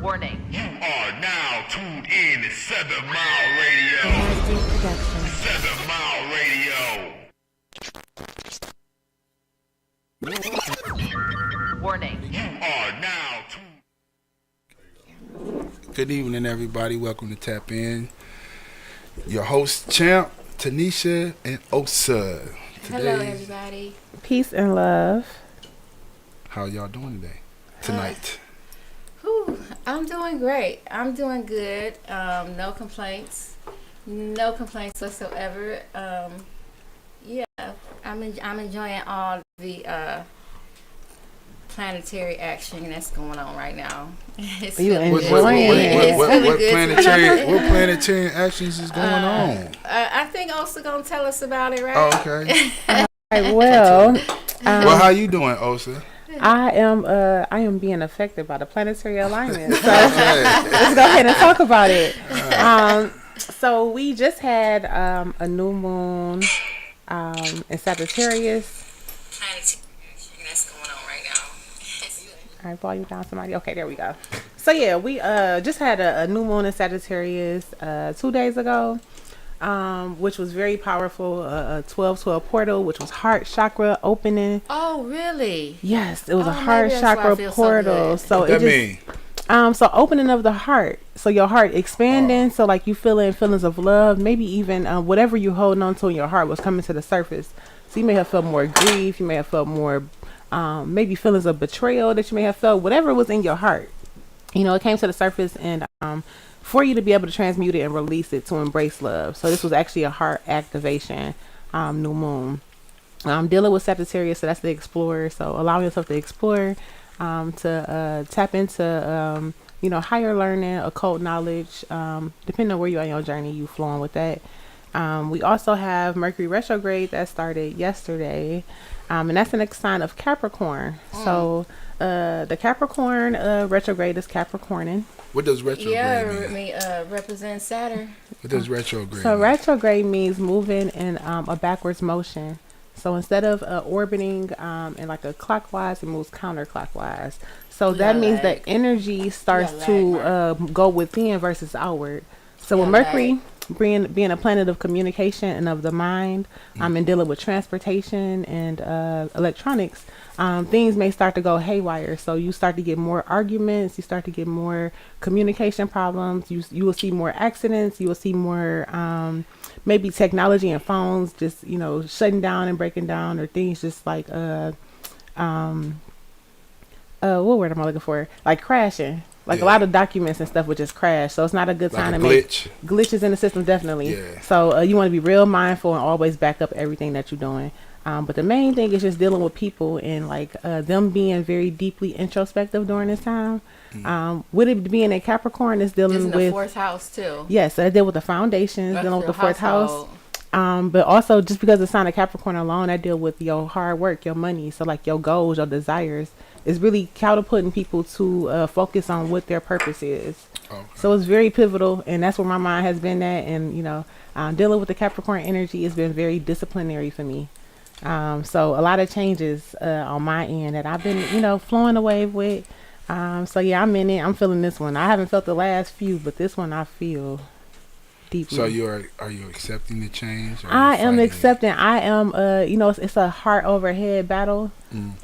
Warning. You are now tuned in to 7 Mile Radio. Production. 7 Mile Radio. Warning. You are now tuned. Good evening, everybody. Welcome to Tap In. Your host, Champ, Tanisha, and Osa. Hello, everybody. Peace and love. How y'all doing today? Tonight. I'm doing great. I'm doing good. No complaints. No complaints whatsoever. Yeah, I'm enjoying all the planetary action that's going on right now. It's You feeling enjoying good. it? What It's feeling planetary, good. what planetary actions is going on? I think Osa gonna tell us about it, right? Oh, okay. Right, well, Well, how you doing, Osa? I am being affected by the planetary alignment. So Okay. let's go ahead and talk about it. So we just had a new moon in Sagittarius. Planetary action that's going on right now. All right, volume down, somebody. Okay, there we go. So yeah, we just had a new moon in Sagittarius 2 days ago, which was very powerful. A 12-12 portal, which was heart chakra opening. Oh, really? Yes, it was a Oh, heart maybe that's why I chakra feel so portal. good. So What it that just mean? so opening of the heart. So your heart expanding. So like you feeling feelings of love, maybe even whatever you holding on to in your heart was coming to the surface. So you may have felt more grief. You may have felt more, maybe feelings of betrayal that you may have felt. Whatever was in your heart, it came to the surface, and for you to be able to transmute it and release it to embrace love. So this was actually a heart activation, new moon. Dealing with Sagittarius, so that's the explorer. So allowing yourself to explore, to tap into, higher learning, occult knowledge. Depending on where you are in your journey, you flowing with that. We also have Mercury retrograde that started yesterday, and that's the next sign of Capricorn. So the Capricorn retrograde is Capricorning. What does retrograde Yeah, mean? represent Saturn. What does retrograde So mean? retrograde means moving in a backwards motion. So instead of orbiting in like a clockwise, it moves counterclockwise. So We that got means lag. the energy starts lag, to go within versus outward. So with got Mercury being a planet of communication and of the mind, and dealing with transportation and electronics, things may start to go haywire. So you start to get more arguments, you start to get more communication problems, you will see more accidents, you will see more maybe technology and phones just shutting down and breaking down, or things just like what word am I looking for, like crashing. Like a lot of documents and stuff would just crash. So it's not a good time Like to a make glitch. glitches in the system, definitely. Yeah. So you want to be real mindful and always back up everything that you're doing. But the main thing is just dealing with people and like them being very deeply introspective during this time. With it being a Capricorn, is dealing It's in the with fourth house, too. yes, I deal with the foundations, dealing with the fourth house. But also just because the sign of Capricorn alone, I deal with your hard work, your money. So like your goals, your desires, is really catapulting people to focus on what their purpose is. Okay. So it's very pivotal, and that's where my mind has been at. And dealing with the Capricorn energy has been very disciplinary for me. So a lot of changes on my end that I've been flowing away with. So yeah, I'm in it. I'm feeling this one. I haven't felt the last few, but this one I feel deeply. So are you accepting the change? Or I you am fighting it? accepting. I am. It's a heart over head battle.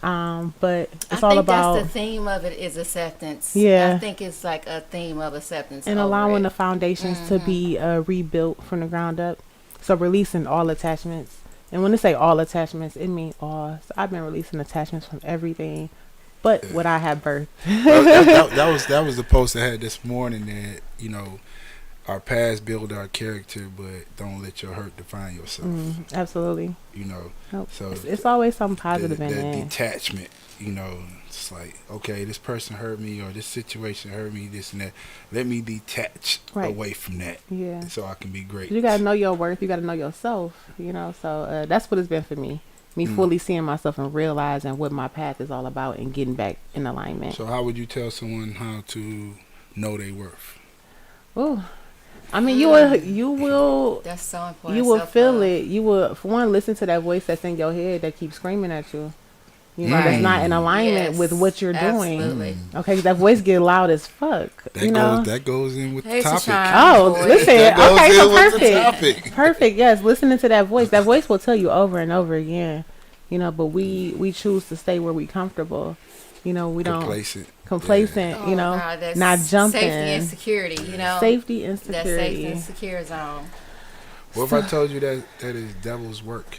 But it's all about that's the theme of it is acceptance. Yeah. I think it's like a theme of acceptance. and over allowing it. the foundations to be rebuilt from the ground up. So releasing all attachments. And when they say all attachments, it means all. So I've been releasing attachments from everything, but what I have birthed. that was the post I had this morning that our past build our character, but don't let your hurt define yourself. Absolutely. Nope. So It's always something positive in that it. detachment, it's like, okay, this person hurt me or this situation hurt me, this and that. Let me detach Right. away from that, Yeah. so I can be great. You gotta know your worth. You gotta know yourself. So that's what it's been for me. Me fully seeing myself and realizing what my path is all about and getting back in alignment. So how would you tell someone how to know their worth? Ooh. I mean, you will That's so important. you will feel Self-love. it. You will, for one, listen to that voice that's in your head that keeps screaming at you. You know, that's not in alignment Yes, with what you're doing. absolutely. Okay, 'cause that voice get loud as fuck. You know. That goes in with Hey, the topic. Tashawn. Oh, Boy. listen. That goes Okay, in so with the perfect. topic. Perfect. Yes, listening to that voice. That voice will tell you over and over again. You know, but we choose to stay where we comfortable. You know, we don't complacent. Oh, You know, God, that's not jumping. Safety and security, you know. Safety and That safe security. and secure zone. What if I told you that is devil's work?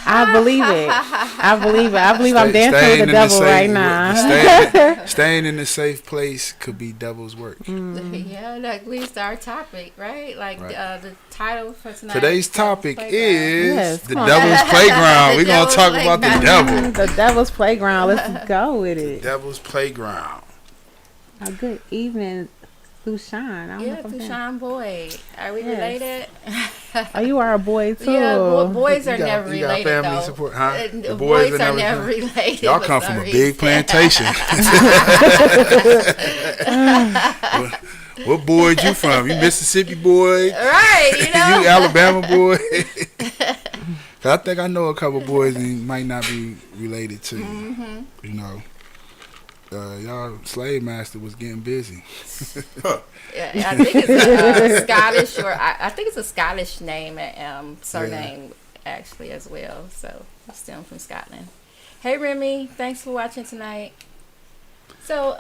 I believe it. I believe it. I believe I'm dancing with Staying the in devil safe- right now. Staying in a safe place could be devil's work. Yeah, that leads to our topic, right? Like Right. the title for tonight. Today's topic Playground. is Yes, the come on. devil's playground. The We're going to devil's talk about the playground. devil. The devil's playground. Let's go with it. Devil's playground. A good evening, Lushan. I don't know Yeah, if I'm saying- Tushawn Boyd. Are we Yes. related? Oh, you are a boy too. Yeah, boys are You got- never you got related family though. support, huh? The The boys, boys are are never never- related. Y'all for come some from a reason. big plantation. what boys you from? You Mississippi boy? Right, you know. You Alabama boy? 'Cause I think I know a couple boys and might not be related to you. Mm-hmm. You know, y'all slave master was getting busy. Yeah, I think it's a Scottish, or I think it's a Scottish name, surname actually as well. So I stem from Scotland. Hey Remy, thanks for watching tonight. So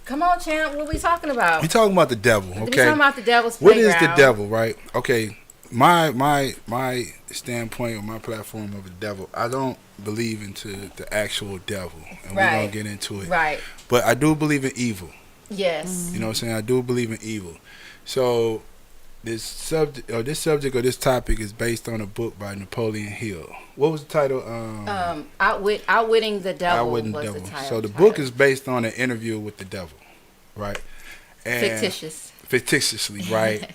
come on, champ, what we talking about? We talking about the devil, We okay? talking about the devil's What is playground. the devil, right? Okay, my standpoint or my platform of the devil, I don't believe into the actual devil, and we're gonna Right. get into it. Right. But I do believe in evil. Yes. You know what I'm saying? I do believe in evil. So this subject or this topic is based on a book by Napoleon Hill. What was the title? Outwitting the Devil Outwitting was Devil. the title. So the book is based on an interview with the devil, right? And Fictitiously, right?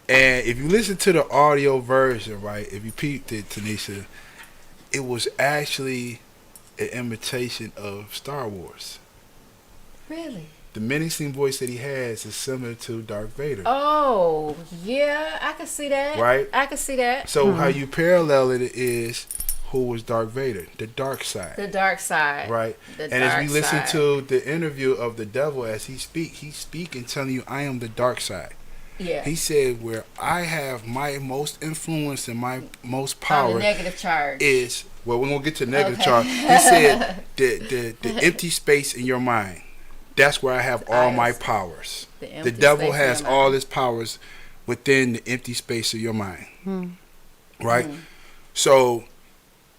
And if you listen to the audio version, right, if you peeped it, Tanisha, it was actually an imitation of Star Wars. Really? The menacing voice that he has is similar to Darth Vader. Oh, yeah, I can see that. Right? I can see that. So how you parallel it is who was Darth Vader? The dark side. The dark side. Right? The And as we dark listen side. to the interview of the devil as he's speaking telling you, I am the dark side. Yeah. He said, where I have my most influence and my most On power the negative charge. is, well, we're going to get to the negative Okay. charge. He said, the empty space in your mind, that's where I have all my Yes. powers. The The empty devil space in has your all mind. his powers within the empty space of your mind. Right? So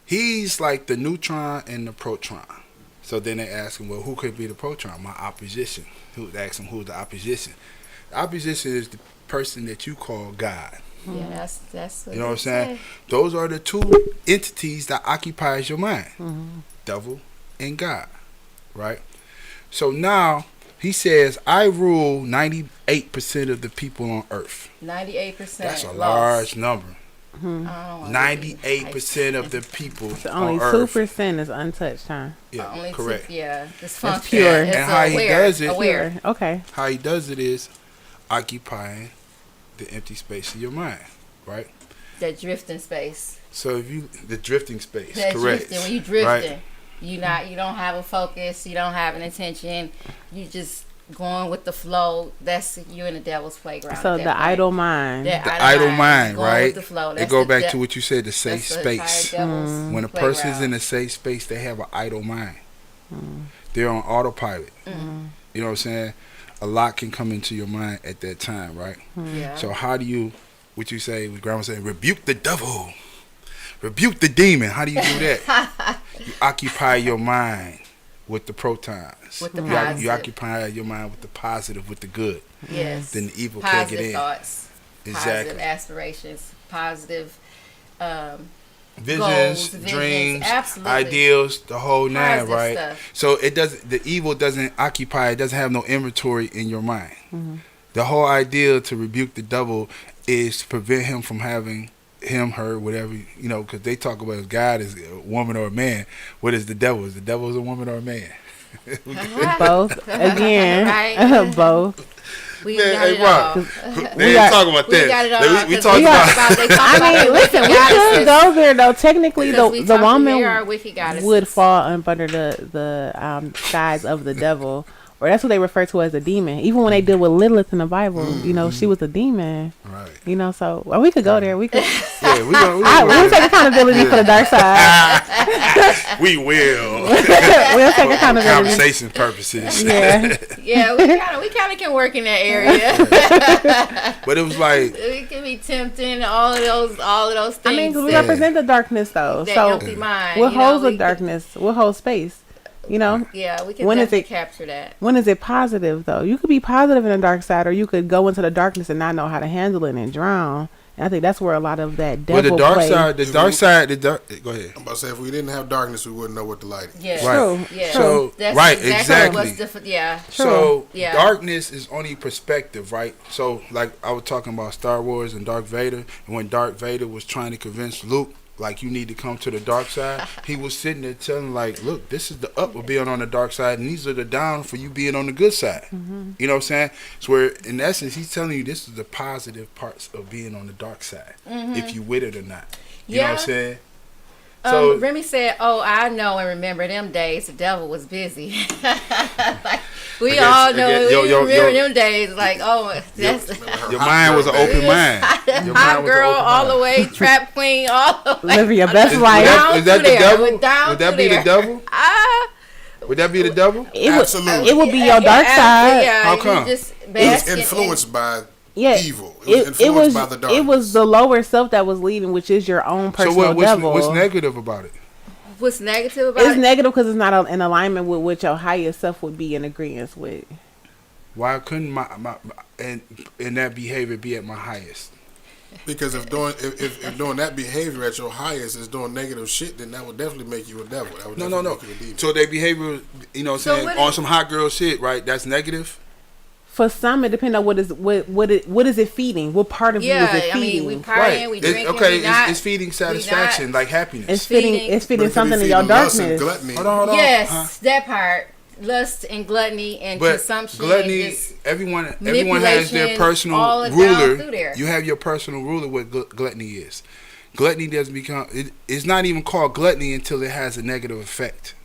he's like the neutron and the proton. So then they ask him, well, who could be the proton? My opposition. They ask him, who's the opposition? The opposition is the person that you call God. Yeah, that's what You know what I'm they saying? say. Those are the two entities that occupies your mind. Devil and God. Right? So now he says, I rule 98% of the people on earth. 98%. That's a lost. large number. I don't wanna 98% of the people So on only earth. 2% is untouched, huh? Yeah, Only correct. Yeah, dysfunctional. pure. It's And how he aware, does it- Aware. Pure. Okay. How he does it is occupying the empty space of your mind, right? That drifting space. So if you the drifting space, That correct? drifting. When you drifting, Right. you don't have a focus. You don't have an intention. You just going with the flow. That's you in the devil's playground. So at the that point. idle mind. That The idle mind, going right? With the flow. It That's go the back de- to what you said, the safe that's the entire space. devil's When a person's playground. in a safe space, they have an idle mind. They're on autopilot. You know what I'm saying? A lot can come into your mind at that time, right? Yeah. So how do you, what you say, what grandma say, rebuke the devil, rebuke the demon. How do you do that? You occupy your mind with the protons. With the You positive. occupy your mind with the positive, with the good. Yes. Then the evil can't Positive get in. thoughts. Exactly. Positive aspirations. Positive. Visions, Goals, dreams, absolutely. ideals, the whole nine, Positive right? stuff. So it doesn't. The evil doesn't occupy. It doesn't have no inventory in your mind. The whole idea to rebuke the devil is to prevent him from having him, her, whatever, you know, because they talk about if God is a woman or a man. What is the devil? Is the devil a woman or a man? Both. Again. Right. Both. We Man, got hey, it Rob, all. they ain't talking about We that. got it all. We 'cause talked they about. talk they talk I about mean, the listen, we goddesses. could go there though. Technically, Because the we talk- woman they are wicked goddesses. would fall under the skies of the devil, or that's what they refer to as a demon. Even when they deal with Lilith in the Bible, you know, she was a demon. Right. You know, so well, we could go there. We could. Yeah, we We'll take accountability for the dark side. we will. We'll take accountability. Conversation purposes. Yeah. Yeah, we kind of can work in that area. But it was like, It can be tempting. All of those things. I mean, 'cause we that- represent the darkness, though. that So, empty mind. what you know, holds the we darkness? What holds space? You know. Yeah, we can When is definitely it- capture that. When is it positive though? You could be positive in the dark side, or you could go into the darkness and not know how to handle it and drown. And I think that's where a lot of that well, devil the dark play. side, go ahead. I'm about to say, if we didn't have darkness, we wouldn't know what the light is. Yeah. Right. True. Yeah. So, That's right, exactly. exactly. What's yeah. So Yeah. darkness is only perspective, right? So like I was talking about Star Wars and Darth Vader, and when Darth Vader was trying to convince Luke, like, you need to come to the dark side, he was sitting there telling, like, look, this is the up of being on the dark side, and these are the down for you being on the good side. You know what I'm saying? So where in essence he's telling you this is the positive parts of being on the dark side, if you with it or not. You know what I'm Yeah. saying? So Remy said, "Oh, I know and remember them days. The devil was busy. Like, we all know. We remember them days. Like, oh, that's your mind was an open mind. Your hot mind was an girl open all mind. the way, trap queen all the way. Living your best Is life. that, is that to the there, devil? went down Would that to be there. the devil? Ah, Would that be the devil? It would, Absolutely. it would be your dark side. Yeah, How you come? just It was bask in- influenced by Yeah, evil. It was it influenced was by the darkness. it was the lower self that was leading, which is your own So personal devil. what's negative about it? What's negative about It's it? negative because it's not in alignment with what your highest self would be in agreement with. Why couldn't my and that behavior be at my highest? Because if doing that behavior at your highest is doing negative shit, then that would definitely make you a devil. That would No. definitely make you a demon. So their behavior, you know what So I'm saying, what on is- some hot girl shit, right? That's negative. For some, it depends on what is it feeding? What part of you is Yeah, it I mean, feeding? we partying, we It's- drinking, okay, we not. it's feeding satisfaction, like happiness. It's feeding. feeding- It's But feeding it could be something in your feeding lust and darkness. gluttony. Hold on. Yes, Huh? that part. Lust and gluttony and But consumption. gluttony, and just everyone has their manipulation, personal all it down through ruler. there. You have your personal ruler. What gluttony is? Gluttony doesn't become. It's not even called gluttony until it has a negative effect.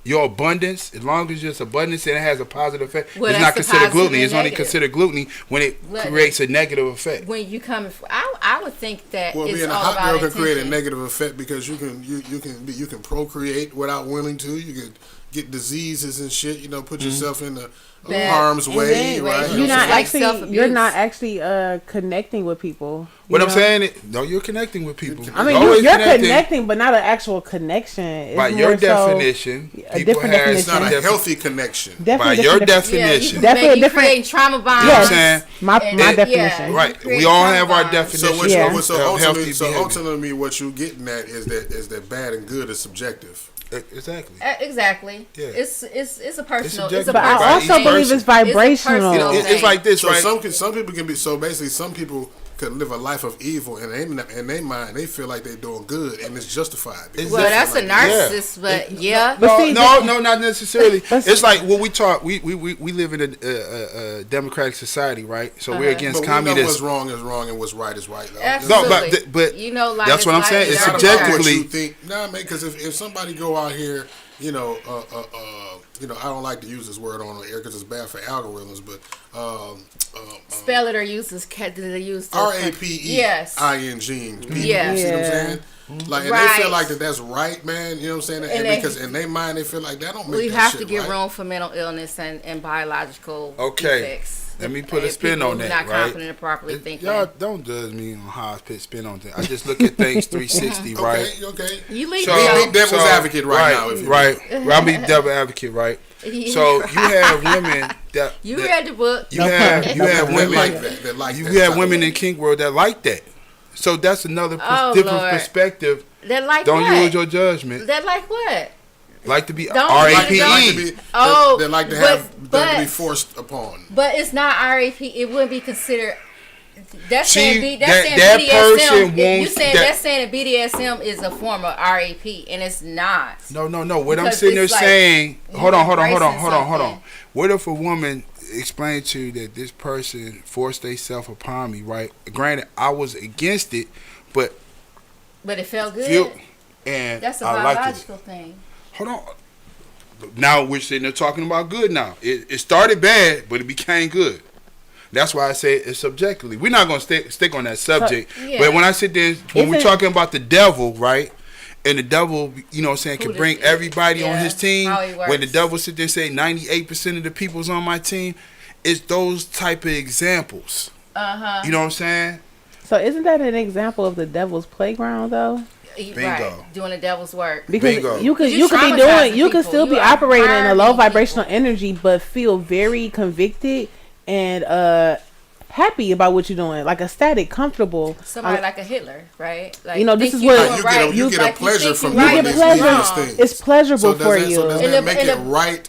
Your abundance, as long as it's abundance and it has a positive effect, Well, it's that's not the considered positive gluttony. and It's only negative. considered gluttony when it Gluttony. creates a negative effect. when you come, I would think that Well, it's being a all hot about girl can intention. create a negative effect because you can procreate without willing to. You can get diseases and shit. You know, put yourself in the Bad- harm's and way. then- Right? You You're know, not like actually. self-abuse. You're not actually connecting with people. What you I'm know? saying, no, you're connecting with people. I mean, Always you're connecting, but not an actual connection. It's by more your so definition. a People different has It's not a definition. healthy connection. By Definitely your different Yeah, you definition, can Definitely make, a you different- create trauma bonds. you know what I'm saying? My And- definition. yeah. Right. Create We all have our trauma bonds. definition. So what? Yeah. So of healthy ultimately, behavior. ultimately, what you getting at is that bad and good is subjective. Exactly. Exactly. Yeah. It's a personal. It's a subjective. But I By also each believe it's person. vibrational. personal. It's like this, So right? some people can be so basically some people could live a life of evil and in their mind they feel like they're doing good and it's justified. because Well, they that's a feel like that. narcissist, but yeah. But see, No, not necessarily. But It's like when we talk. We live in a democratic society, right? So we're But against we know what's communism. wrong is wrong and what's right is right. Though. Absolutely. No, but you know, like that's what I'm saying. It's It's not subjectively- about what you think. Nah, man, because if somebody go out here, I don't like to use this word on the air because it's bad for algorithms, but spell it or use this. They use the- RAPEING. Yes. You see what I'm Yeah. saying? Like, and Right. they feel like that's right, man. You know what I'm saying? And they- because in their mind, they feel like that don't make We that have shit to give right. room for mental illness and biological Okay. defects. Let me put a And spin people on that, Not right? confident and properly thinking. Y'all don't judge me on how I put spin on things. I just look at things 360, right? Okay. You leave So- it Be devil's advocate right now, if you right. I'm be devil advocate, right? So you have women that You that- read the book. you have That women like that. That like you that have type women of- in kink world that like that. So that's another Oh, different Lord. perspective. That like Don't what? use your judgment. That like what? Like to be Don't Like to RAPE. be, Oh, that like to but- have that to be but- forced upon. But it's not RAP. It wouldn't be considered. That's See, saying that's that- saying that BDSM. person You wants saying that- that's saying that BDSM is a form of RAP, and it's not. No. What I'm Because sitting there it's like saying, you hold on. embracing something. What if a woman explain to you that this person forced themselves upon me, right? Granted, I was against it, but it felt good. And That's a I liked biological it. thing. Hold on. Now we're sitting there talking about good now. It started bad, but it became good. That's why I say it's subjectively. We're not going to stick on that subject. Yeah. But when I sit there, when we're Isn't- talking about the devil, right? And the devil, you know what I'm saying, can Who bring the- everybody on yeah, his team. how he When the works. devil sit there and say 98% of the people's on my team, it's those type of examples. Uh-huh. You know what I'm saying? So isn't that an example of the devil's playground though? Bingo. Right. Doing the devil's work. Because Bingo. you could You you could be traumatizing doing you could people. still be You are operating in a low harming vibrational people. energy, but feel very convicted and happy about what you're doing, like ecstatic, comfortable. Somebody like a Hitler, right? Like, You know, this think is what- doing You get right. a, you get a Like, pleasure think from you You doing right, get these, but pleasure. you're these wrong. things. It's pleasurable So for does you. that And the- make and it the- right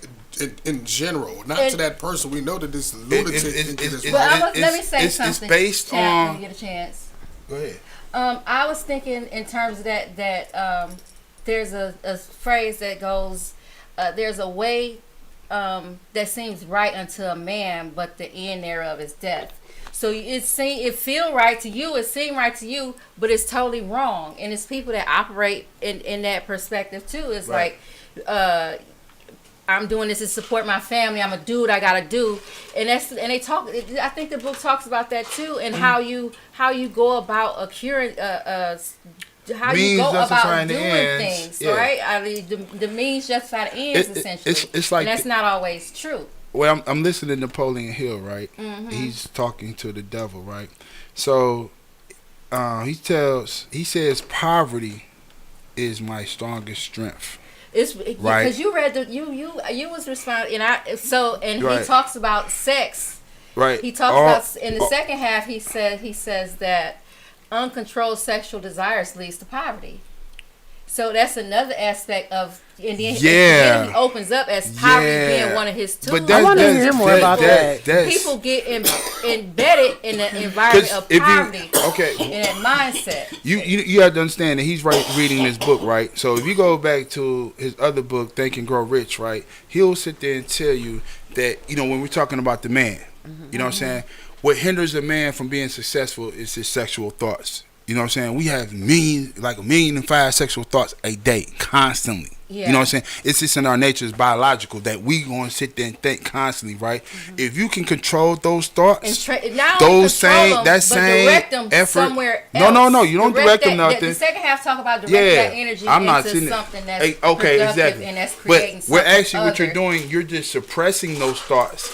in general? Not And- to that person. We know that this It- lunatic it- is it- Well, it- let me say it's something. based Chat, on- when you get a chance. Go ahead. I was thinking in terms of that there's a phrase that goes, there's a way that seems right unto a man, but the end thereof is death. So it feel right to you, it seem right to you, but it's totally wrong. And it's people that operate in that perspective too. It's Right. like I'm doing this to support my family. I'm gonna do what I gotta do, and they talk. I think the book talks about that too, and how you go about accruing, how you Means go about justifying the doing ends. things. Yeah. Right? I mean, the means justify the ends, essentially. It's like and that's not always true. Well, I'm listening to Napoleon Hill, right? Mm-hmm. He's talking to the devil, right? So he says poverty is my strongest strength. It's Right. because you read you was responding, and Right. he talks about sex. Right. He talks about in the second half. He says that uncontrolled sexual desires leads to poverty. So that's another aspect of, and then Yeah. he opens up as poverty Yeah. being one of his tools. But I wanna hear more about that. That's, People get embedded in the environment 'Cause of if you- poverty, okay. in that mindset. You have to understand that he's reading this book, right? So if you go back to his other book, Think and Grow Rich, right? He'll sit there and tell you that, you know, when we're talking about the man, you know what I'm saying? What hinders a man from being successful is his sexual thoughts. You know what I'm saying? We have 1,000,005 sexual thoughts a day, constantly. Yeah. You know what I'm saying? It's just in our nature, it's biological that we gonna sit there and think constantly, right? If you can control those thoughts, And not only those control same them, that but same direct them effort. somewhere No, else. you don't direct them that, nothing. The second half talk about direct Yeah, that energy I'm not into sitting there. something that's Hey, okay, productive exactly. and that's But creating we're something actually what you're other. doing. You're just suppressing those thoughts,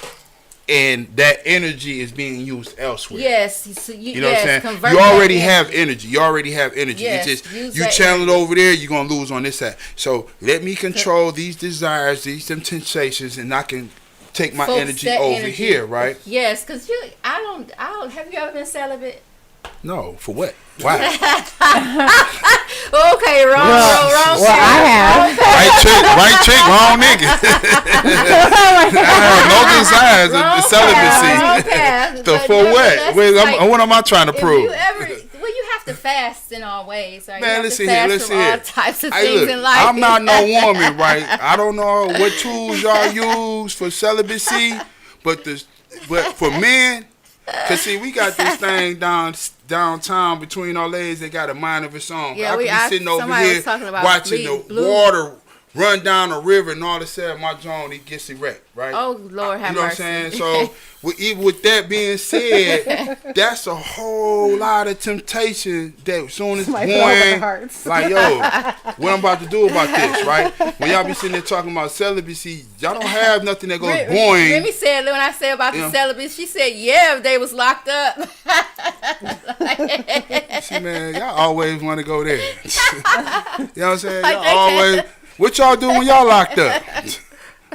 and that energy is being used elsewhere. Yes, so You know what I'm saying? convert You already that have energy. energy. You already have energy. Yes, It's just use you that channel it energy. over there, you're gonna lose on this side. So let me control these desires, these temptations, and I can take my Focus energy that over energy. here, right? Yes, because I don't. Have you ever been celibate? No, for what? Why? Okay, wrong. Well, I have. right chick, wrong nigga. I have no desires of celibacy. So for what? What am I trying to prove? You have to fast in all ways, right? Man, you have listen to here, fast listen from all here. types of Hey, things look, in life. I'm not no woman, right? I don't know what tools y'all use for celibacy, but for men, cause see, we got this thing downtown between our legs that got a mind of its own. Yeah, I could be sitting over somebody was here talking about watching the blue. water run down a river, and all of a sudden my joint he gets erect, right? Oh Lord, have You know mercy. what I'm saying? So, even with that being said, that's a whole lot of temptation that as soon as Somebody fell over the born, hearts. like, yo, what I'm about to do about this, right? When y'all be sitting there talking about celibacy, y'all don't have nothing that goes boing. Remy said when I said about You the know? celibacy, she said, "Yeah, if they was locked up." See, man, y'all always want to go there. You know what I'm saying? Like Y'all they always, what y'all do when y'all locked up?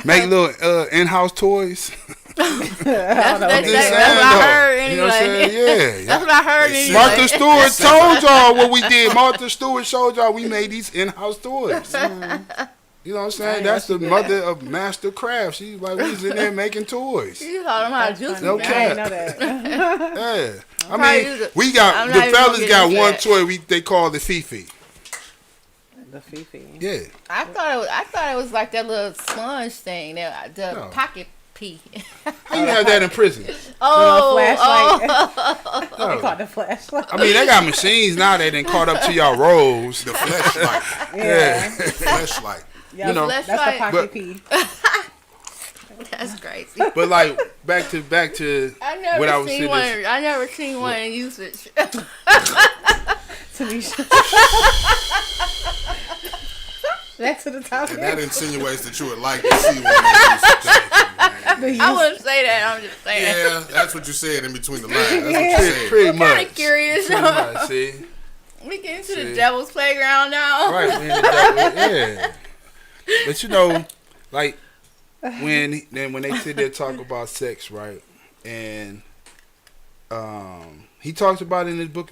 Make little in-house toys. That's what Just I saying, heard though. You know what I'm anyway. saying? Yeah. That's what I heard anyway. Martha Stewart told y'all what we did. Martha Stewart showed y'all we made these in-house toys. You know what I'm saying? That's the mother of master craft. She's like, we was in there making toys. You taught them how to juice No me. I didn't cap. know that. Yeah. I probably mean, use it. we got, I'm the not even fellas gonna get got into one that. toy they call the Fifi. The Fifi. Yeah. I thought it was like that little sponge thing, the No. pocket pee. How you have that in prison? Flashlight. No. They call it the flashlight. I mean, they got machines now that done caught up to y'all roles. The flashlight. Yeah. Flashlight. Yeah, You know, that's the Flashlight. pocket But- pee. That's crazy. But like back to I what I never was seen saying. one. is- I never seen one in usage. Tanisha. Back to the topic. And that insinuates that you would like to see one of these. I wouldn't say that. I'm just saying. Yeah, that's what you said in between the lines. That's what you Pretty, said. pretty Kind much. of curious. Pretty much, see? We get into See. the devil's playground now. Right, man. Yeah. But you know, like when they sit there talk about sex, right? And he talks about it in his book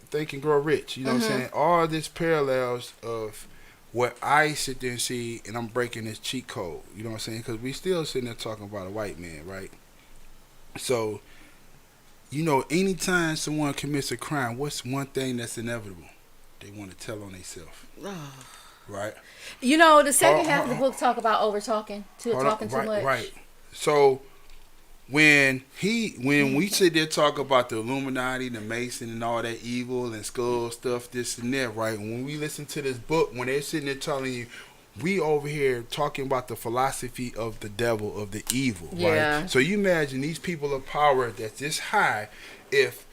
Think and Grow Rich. You know what I'm saying? All this parallels of what I sit there and see, and I'm breaking this cheat code. You know what I'm saying? Because we still sitting there talking about a white man, right? So, you know, anytime someone commits a crime, what's one thing that's inevitable? They want to tell on themselves. Right? You know, the second half of the book talk about over talking, Hold on, talking too right, much. Right. So when we sit there talk about the Illuminati, the Mason, and all that evil and skull stuff, this and that, right? When we listen to this book, when they're sitting there telling you, we over here talking about the philosophy of the devil, of the evil, Yeah. right? So you imagine these people of power that's this high, if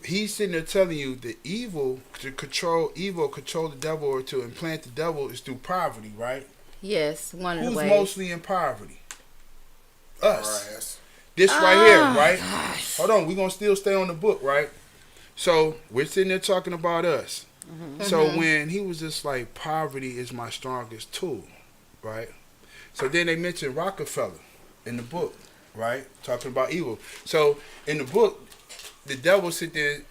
he's sitting there telling you the evil, control the devil, or to implant the devil is through poverty, right? Yes, one of Who's the ways. mostly in poverty? Us. Our ass. This right here, right? Hold on, we're going to still stay on the book, right? So we're sitting there talking about us. So when he was just like, poverty is my strongest tool, right? So then they mentioned Rockefeller in the book, right? Talking about evil. So in the book, the devil sit there,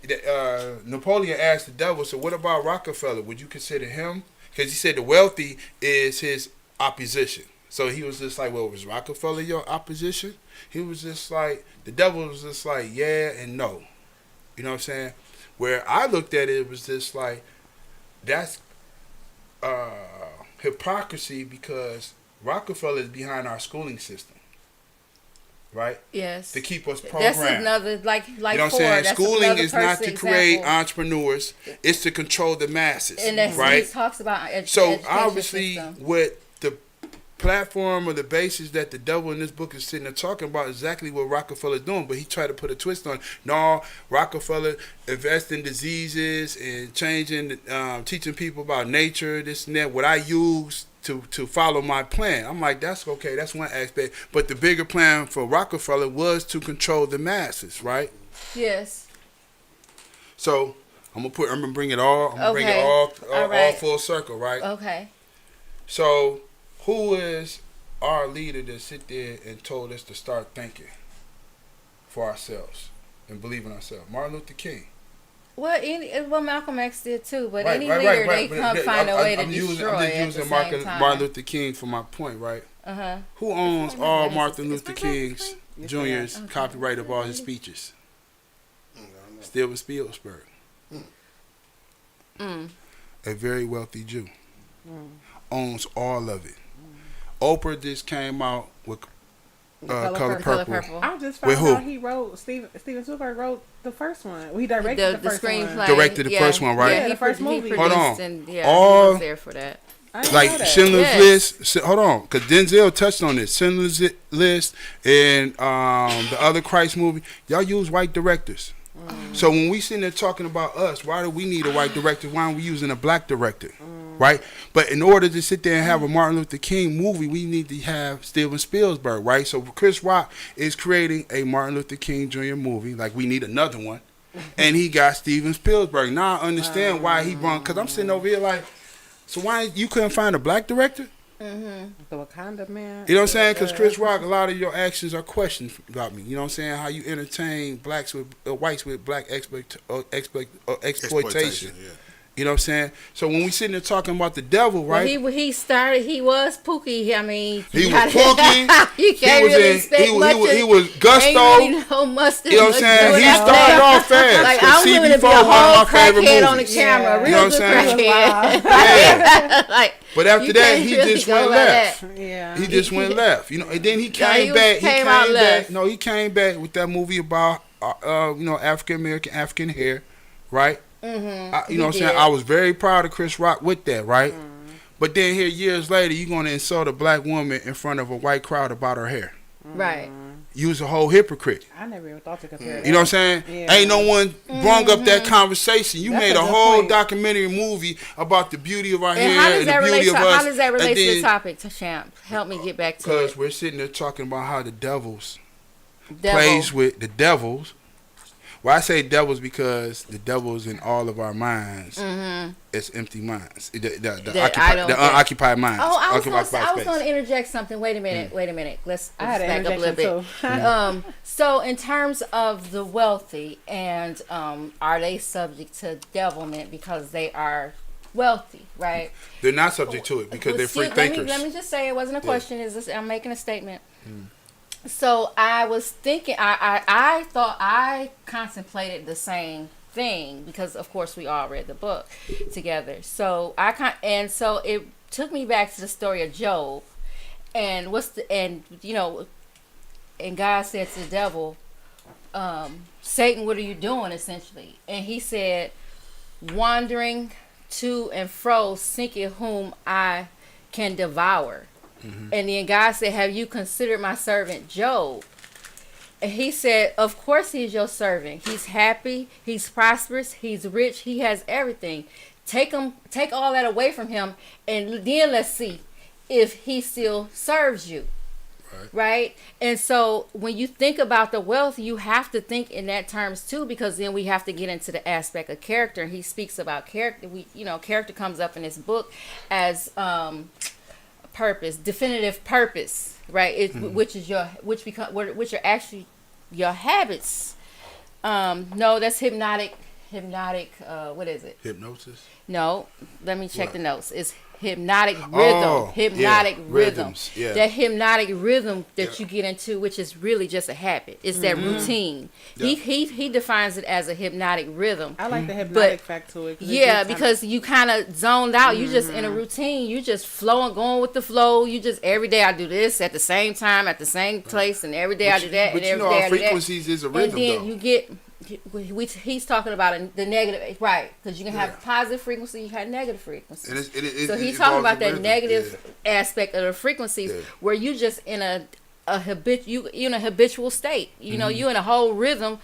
Napoleon asked the devil, so what about Rockefeller? Would you consider him? Because he said the wealthy is his opposition. So he was just like, well, was Rockefeller your opposition? He was just like, the devil was just like, yeah and no. You know what I'm saying? Where I looked at it, it was just like, that's hypocrisy, because Rockefeller is behind our schooling system, right? Yes. To keep us programmed. That's another, like You know what I'm Ford, saying? that's Schooling another is not to perfect create example. entrepreneurs. It's to control the masses, And that's right? he talks about So education obviously, system. what the platform or the basis that the devil in this book is sitting there talking about is exactly what Rockefeller's doing, but he tried to put a twist on. No, Rockefeller invest in diseases and changing, teaching people about nature, this and that. What I use to follow my plan. I'm like, that's okay. That's one aspect. But the bigger plan for Rockefeller was to control the masses, right? Yes. So I'm gonna bring it all. I'm gonna bring it Okay. all right. full circle, right? Okay. So who is our leader that sit there and told us to start thinking for ourselves and believe in ourselves? Martin Luther King. Well, Malcolm X did too, but Right, any right, leader right. they But come find a way to I'm destroy just at the using same Martin time. Luther King for my point, right? Uh-huh. Who owns all Is Martin my Luther brother King's Jr.'s copyright of all his speeches? Steven Spielberg. A very wealthy Jew. Owns all of it. Oprah just came out with Color Purple. I just With found who? out he wrote Steven Spielberg wrote the first one. Well, he directed the The first one. screenplay. Directed the first one, right? Yeah, he the first he movie. produced Hold on. And, yeah, All- he was there for that. I didn't know Like that. Schindler's Yes. List. Hold on, because Denzel touched on this. Schindler's List and the other Christ movie. Y'all use white directors. So when we sitting there talking about us, why do we need a white director? Why aren't we using a black director? Right? But in order to sit there and have a Martin Luther King movie, we need to have Steven Spielberg, right? So Chris Rock is creating a Martin Luther King Jr. movie. Like, we need another one. And he got Steven Spielberg. Now I understand why he brought, because I'm sitting over here like, so why you couldn't find a black director? The Wakanda man. You know what I'm saying? Because Chris Rock, a lot of your actions are questions about me. You know what I'm saying? How you entertain blacks with whites with black exploitation. Yeah. You know what I'm saying? So when we sitting there talking about the devil, Well, right? he was Pookie. I mean, He was Pookie. You can't really expect much. He was Gusto. Ain't really no much You know what I'm saying? He after started that. off fast. Like, 'cause I'm willing to be CB4 a was one whole of my favorite crackhead on the movies. camera. Yeah. Real You know what good I'm saying? crackhead. Yeah. Like, But after you that, can't he really just go went by left. that. Yeah. He just went left. You know, and then he he came was- back. came out left. No, he came back with that movie about African American African hair, right? Mm-hmm. You know what I'm saying? did. I was very proud of Chris Rock with that, right? But then here years later, you're gonna insult a black woman in front of a white crowd about her hair. Right. You was a whole hypocrite. I never even thought to compare. You know what I'm saying? Yeah. Ain't no one brung up that conversation. You That's made a a good whole point. documentary movie about the beauty of our And hair how does and that the relate beauty to of us. how does that relate to the then- topic, to Champ? Help me get back to Because it. we're sitting there talking about how the devils Devil. plays with the devils. Well, I say devils because the devils in all of our minds is empty minds. The unoccupied minds. Oh, I was Occupied going to space. interject something. Wait a minute. Let's I had an back up a little interjection bit. too. So in terms of the wealthy, and are they subject to devilment because they are wealthy, right? They're not subject to it because they're free thinkers. Let me just say it wasn't a question. I'm making a statement. So I was thinking, I thought I contemplated the same thing because of course we all read the book together. So so it took me back to the story of Job, and and God said to the devil, Satan, what are you doing essentially? And he said, wandering to and fro, seeking whom I can devour. And then God said, have you considered my servant Job? And he said, of course he's your servant. He's happy, he's prosperous, he's rich, he has everything. Take all that away from him, and then let's see if he still serves you. Right? And so when you think about the wealth, you have to think in that terms too, because then we have to get into the aspect of character. And he speaks about character. Character comes up in this book as purpose, definitive purpose, right? Which are actually your habits. No, that's hypnotic. What is it? Hypnosis. No, let me check What? the notes. It's hypnotic rhythm. Oh, Hypnotic yeah, rhythm. rhythms, yeah. That hypnotic rhythm that you get into, which is really just a habit. It's that routine. Yeah. He defines it as a hypnotic rhythm. I like the hypnotic fact to it. 'cause it Yeah, gives time- because you kind of zoned out. You just in a routine. You just flowing, going with the flow. You just every day I do this at the same time, at the same place, and every day I do that, But and you every know day our I do that. frequencies is a rhythm, And then though. you get. He's talking about the negative, right? Because you can have positive frequency, you have negative frequency. And So he's it talking involves about a that rhythm, negative aspect of the frequencies, where you just in a habitual state. You know, you in a whole rhythm,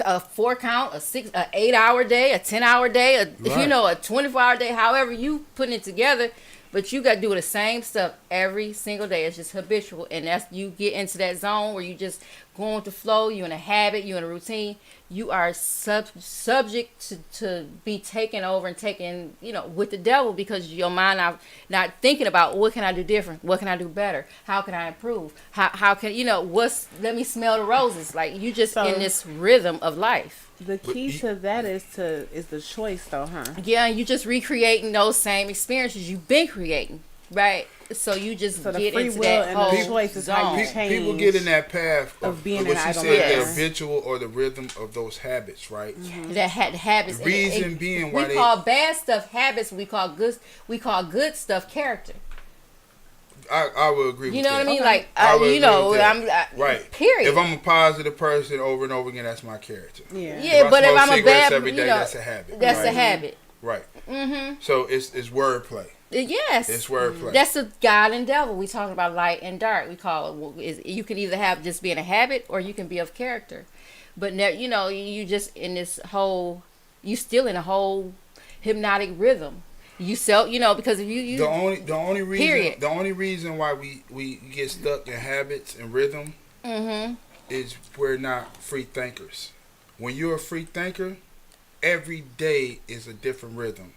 a 4 count, a 8 hour day, a 10 hour day, a 24-hour day. However you putting it together, but you got to do the same stuff every single day. It's just habitual, and that's you get into that zone where you just going with the flow. You in a habit, you in a routine. You are subject to be taken over and taken, with the devil, because your mind not thinking about what can I do different, what can I do better, how can I improve, how can let me smell the roses. Like you just in this rhythm of life. the key to that is the choice, though, huh? Yeah, and you just recreating those same experiences you've been creating, right? So you just So the get free into will that and whole the choice is how you zone. change. People get in that path of being what an you said, idolater. the habitual or the rhythm of those habits, right? That had habits. The reason being why we call bad stuff habits. We call good stuff character. I would agree with You know that. what I mean? Okay. Like I would agree with that. I'm Right. Period. If I'm a positive person over and over again, that's my character. Yeah. Yeah, but if smoke I'm a cigarettes bad, every day, that's a habit. That's right? a habit. Right. Mm-hmm. So it's wordplay. Yes. It's wordplay. That's the God and devil. We talking about light and dark. We call it. You can either have just being a habit, or you can be of character. But now, you just in this whole. You still in a whole hypnotic rhythm. You because if you the only reason period. the only reason why we get stuck in habits and rhythm is we're not free thinkers. When you're a free thinker, every day is a different rhythm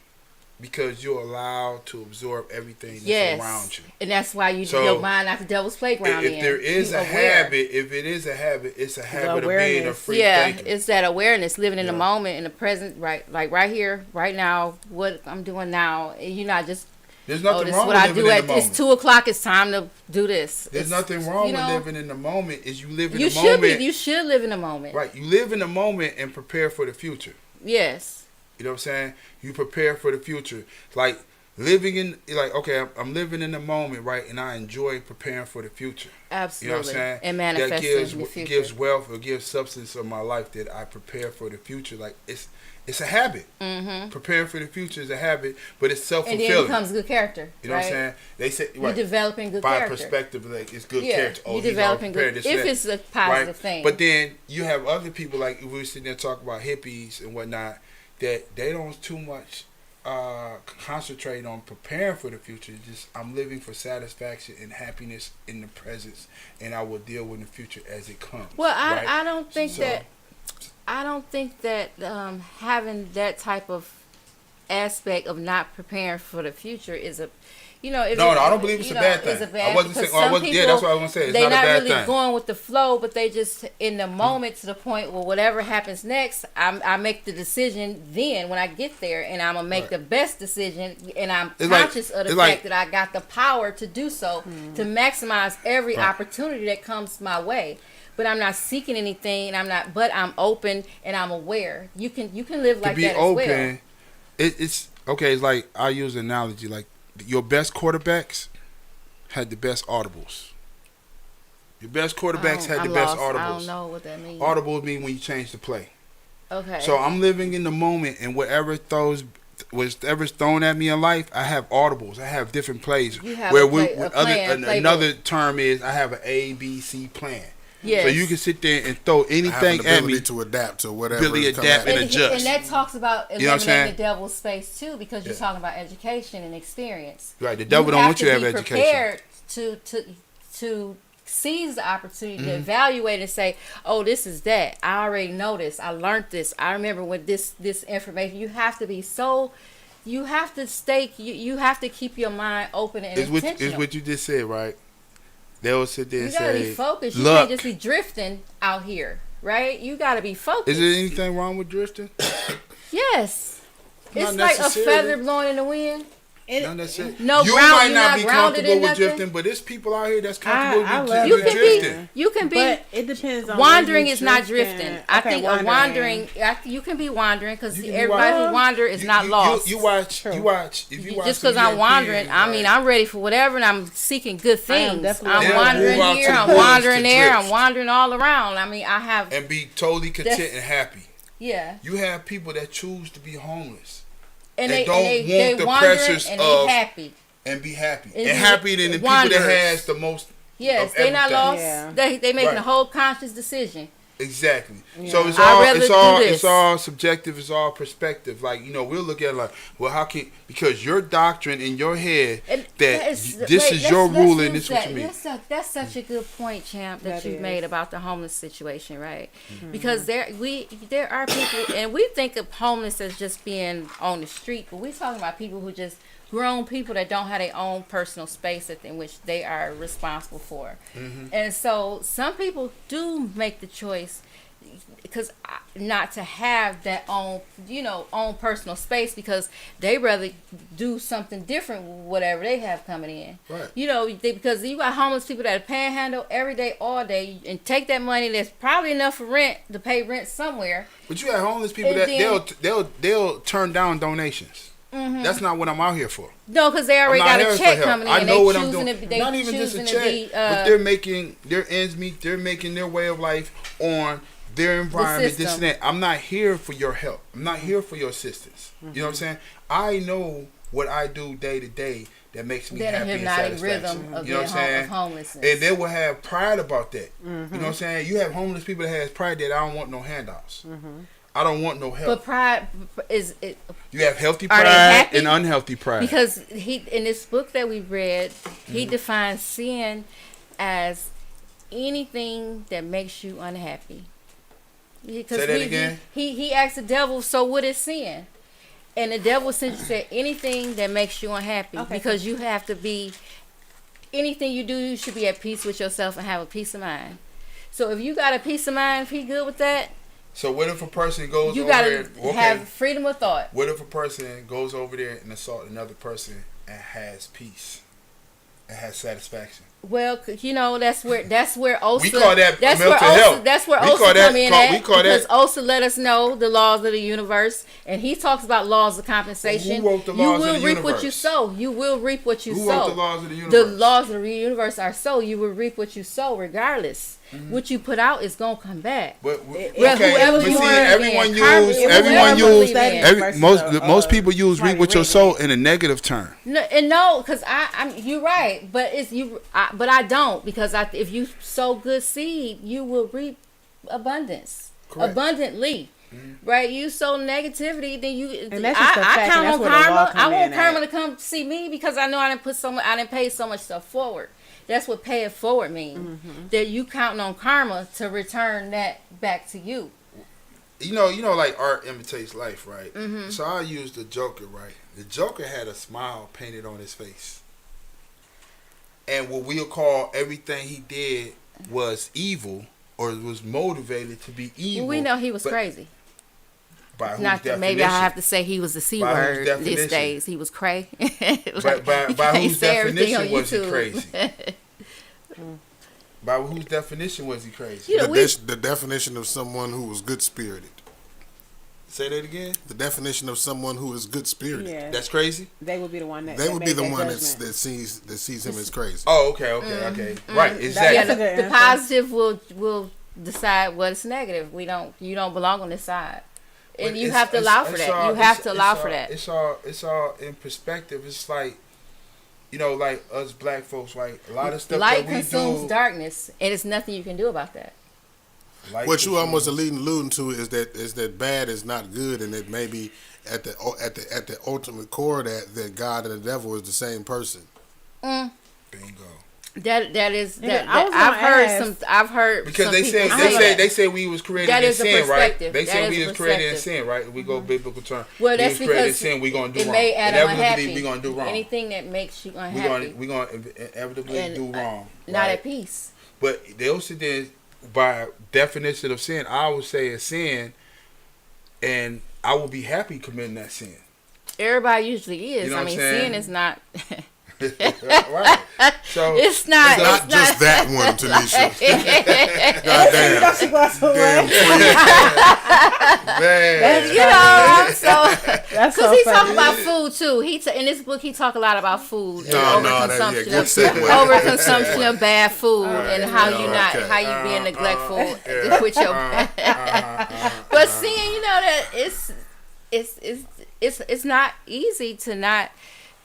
because you're allowed to absorb everything that's Yes. around you. And that's why you So, your mind not the devil's playground. If there is You a aware. habit, if it is a habit, it's a habit of being a awareness. free Yeah, thinker. it's that awareness, living in the Yeah. moment, in the present, right? Like right here, right now, what I'm doing now. And you're not just, There's oh, nothing this is wrong what with I living do in at, the it's moment. 2:00, it's time to do this. There's It's, nothing wrong you with know, living in the moment. Is you live in You the should moment. you should live in the moment. Right. You live in the moment and prepare for the future. Yes. You know what I'm saying? You prepare for the future. Like living in, like, okay, I'm living in the moment, right? And I enjoy preparing for the future. Absolutely. You know what I'm saying? And That manifesting the future. gives wealth or gives substance of my life that I prepare for the future. Like it's a habit. Mm-hmm. Preparing for the future is a habit, but it's And self-fulfilling. then it becomes good character. You know right? what I'm saying? They say You're right, developing good by character. perspective, like it's good Yeah, character. Oh, you're he's all developing prepared, good. this, If that. it's a positive Right? thing. But then you have other people, like if we were sitting there talking about hippies and whatnot, that they don't too much concentrate on preparing for the future. Just I'm living for satisfaction and happiness in the presence, and I will deal with the future as it comes. Well, right? I don't think So- that having that type of aspect of not preparing for the future is a, you know, No, I don't believe it's a bad thing. Is a bad, I wasn't because saying. I some wasn't, yeah, people, that's what I was gonna say. It's they're not a not bad really thing. going with the flow, but they just in the moment to the point where whatever happens next, I make the decision then when I get there, and I'm gonna make Right. the best decision, and I'm It's like- conscious of the it's fact like- that I got the power to do so to maximize every Right. opportunity that comes my way. But I'm not seeking anything, and but I'm open and I'm aware. You can live To like be that open, as well. it's okay. It's like I use an analogy. Like your best quarterbacks had the best audibles. Your best quarterbacks had the best audibles. I don't know what that means. Audibles mean when you change the play. Okay. So I'm living in the moment, and whatever's thrown at me in life, I have audibles. I have different plays. You have where a plan, playbook. another term is I have an A-B-C plan. yes. So you can sit there and throw Have an anything at ability me. to adapt to whatever. Ability is to coming adapt at and you. adjust. And that talks about You know what I'm saying? eliminating the devil's space too, because you're Yeah. talking about education and experience. Right, the devil don't want you to have be education. Prepared to seize the opportunity Mm-hmm. to evaluate and say, "Oh, this is that. I already know this. I learned this. I remember when this information." You have to be so. You have to stay. You have to keep your mind open and intentional. It's what you just said, right? They'll sit there You and gotta say, be focused. You "Look, can't just be drifting out here, right? You gotta be focused. is there anything wrong with drifting?" Yes. Not It's like a necessarily. feather blowing in the wind. Not necessarily. No you ground- might you're not not be grounded comfortable in with nothing. drifting, but there's people out here that's comfortable I with love You with can drifting. be. You can be. But it depends on Wandering where is you're not drifting. I Okay, think a wandering. You can be wandering because You can be everybody who wandering. wander is not lost. You watch. True. You watch. If you watch Just because some I'm wandering, Europeans, I mean, right? I'm ready for whatever, and I'm seeking good I am things. definitely- I'm They'll wandering move out here. to the I'm woods wandering to there. drift. I'm wandering all around. I mean, I have. and be totally content That's- and happy. Yeah. You have people that choose to be homeless And They they don't want they the wandering pressures and of- they happy. and be happy And and happier than the people wanderers. that has the most. Yes, of they not everything. lost. Yeah. They making Right. a whole conscious decision. Exactly. Yeah. So it's I'd all rather it's do all this. it's all subjective. It's all perspective. Like we'll look at it like, well, how can because your doctrine in your head And that is- this wait, is let's- your let's rule and use this is what that. you mean. That's such a good point, Champ, that That you've is. made about the homeless situation, right? Mm-hmm. Because there are people, and we think of homeless as just being on the street, but we're talking about people who just grown people that don't have their own personal space in which they are responsible for. Mm-hmm. And so some people do make the choice because not to have that own personal space because they rather do something different with whatever they have coming in. Right. Because you got homeless people that panhandle every day, all day, and take that money that's probably enough for rent to pay rent somewhere. But you have homeless people And that then- they'll turn down donations. Mm-hmm. That's not what I'm out here for. No, because they already I'm not got here a for check help. coming in. I know they what I'm choosing doing. To, they not even just a choosing check, to be, but they're making their ends meet. They're making their way of life on their environment. This system. and that. I'm not here for your help. I'm not here for your assistance. You know what I'm saying? I know what I do day to day that makes me Then a happy and hypnotic satisfaction. rhythm of You know what I'm being saying? of homelessness. And they will have pride about that. You know what I'm saying? You have homeless people that has pride that I don't want no handouts. I don't want no help. But pride is it. You have healthy Are they pride happy? and unhealthy pride. Because he in this book that we read, he defines sin as anything that makes you unhappy. Because Say that again? He asked the devil, so what is sin? And the devil essentially said anything that makes you unhappy, Okay. because you have to be, anything you do, you should be at peace with yourself and have a peace of mind. So if you got a peace of mind, if he good with that, So what if a person goes you over gotta there? have freedom of thought. What if a person goes over there and assault another person and has peace and has satisfaction? Well, that's where Osa. We call that that's mental where Osa, health. That's where We Osa call that- come in call- at, we call because that- Osa let us know the laws of the universe, and he talks about laws of compensation. Who wrote the laws you of will the reap what you universe? sow. You will reap what you Who sow. wrote the laws of the universe? The laws of the universe are so. You will reap what you sow, regardless. What you put out is gonna come back. But Well, okay, whoever but you see, believe everyone in, karma- use whoever everyone you use believe in. versus most people use reap slightly with your rating soul it. in a negative term. No, because I'm. You're right, but but I don't, because if you sow good seed, you will reap abundance, Correct. abundantly. Right? You sow negativity, then you. And that's just a fact, I and count that's on where the law karma. I come want in karma at. to come see me, because I know I didn't pay so much stuff forward. That's what pay it forward means. Mm-hmm. That you counting on karma to return that back to you. You know, like art imitates life, right? Mm-hmm. So I use the Joker, right? The Joker had a smile painted on his face, and what we'll call everything he did was evil, or was motivated to be evil. Well, we know he was but crazy. By whose Not that maybe I have to say he was the C By whose word these definition? days. He was cray. By whose definition was he crazy? By whose definition was he crazy? You know, The definition of someone who was good spirited. Say that again. The definition of someone who is good spirited. Yeah, That's crazy. they would be the one that. They that would be made the that one judgment. that sees him as crazy. Oh, okay. Right, exactly. yeah, That's a good the answer. positive will decide what's negative. You don't belong on this side, and But you it's- have to it's- allow for it's that. all- You have it's- to allow it's for all- that. It's all in perspective. It's like, like us black folks, like a lot of stuff Light that we consumes do. darkness, and it's nothing you can do about that. Light What you almost consumes- alluding to is that bad is not good, and that maybe at the ultimate core that God and the devil is the same person. Bingo. That is Yeah, that. I was gonna I've heard Because some they people say say that. they say we was created That in is a sin, right? perspective. They That say is we a was created in perspective. sin, right? We go biblical term. Well, we that's was created in because sin. We gonna do it wrong. made Adam Inevitably, unhappy. we gonna do wrong. Anything that makes you We unhappy, gonna inevitably And, do wrong. not right? at peace. But they also did, by definition of sin, I would say a sin, and I will be happy committing that sin. Everybody usually is. You know I what mean, I'm saying? sin is not. Right. So It's not. Not It's just not. that one, Tanisha. Goddamn. That's a glass of Damn wine. free. man. You know, so That's because so he funny. talk about food too. In this book, he talk a lot about food No, and no, overconsumption, good segue. overconsumption of bad food, and how you not, okay. how you being neglectful with your. But seeing, that it's not easy to not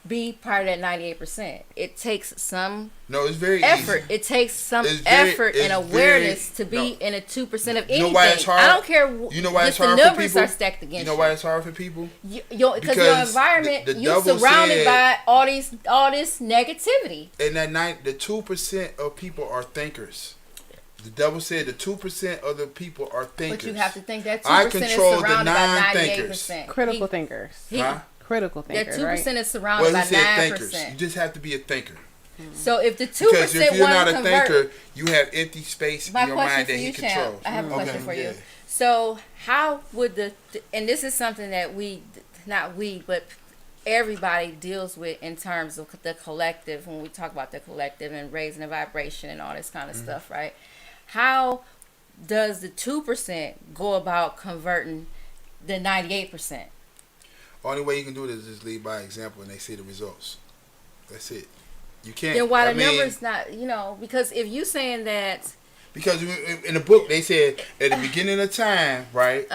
be part of that 98%. It takes some No, it's very effort. easy. It takes some It's very- effort and it's awareness very- to be no. in a 2% of You anything. know why it's hard? I don't care. You know why it's just hard the for numbers people? are stacked against You know why it's hard for people? because your Because environment, the you're devil surrounded said- by all this negativity. And the 2% of people are thinkers. The devil said the 2% of the people are thinkers. But you have to think that I 2% is control the surrounded by non-thinkers. 98%. Critical thinkers. Huh? Critical That thinkers, 2% right? is surrounded Well, he by said thinkers. 9%. You just have to be a thinker. So if the 2% Because if you're want not to a convert, thinker, you have empty space my in your question mind for that you, he Champ, controls. I have a question for yeah. you. So how would and this is something that but everybody deals with in terms of the collective, when we talk about the collective and raising the vibration and all this kind of stuff, right? How does the 2% go about converting the 98%? Only way you can do it is just lead by example and they see the results. That's it. You can't. Then why I the mean, numbers not, because if you saying that, Because in the book they said at the beginning of time, right?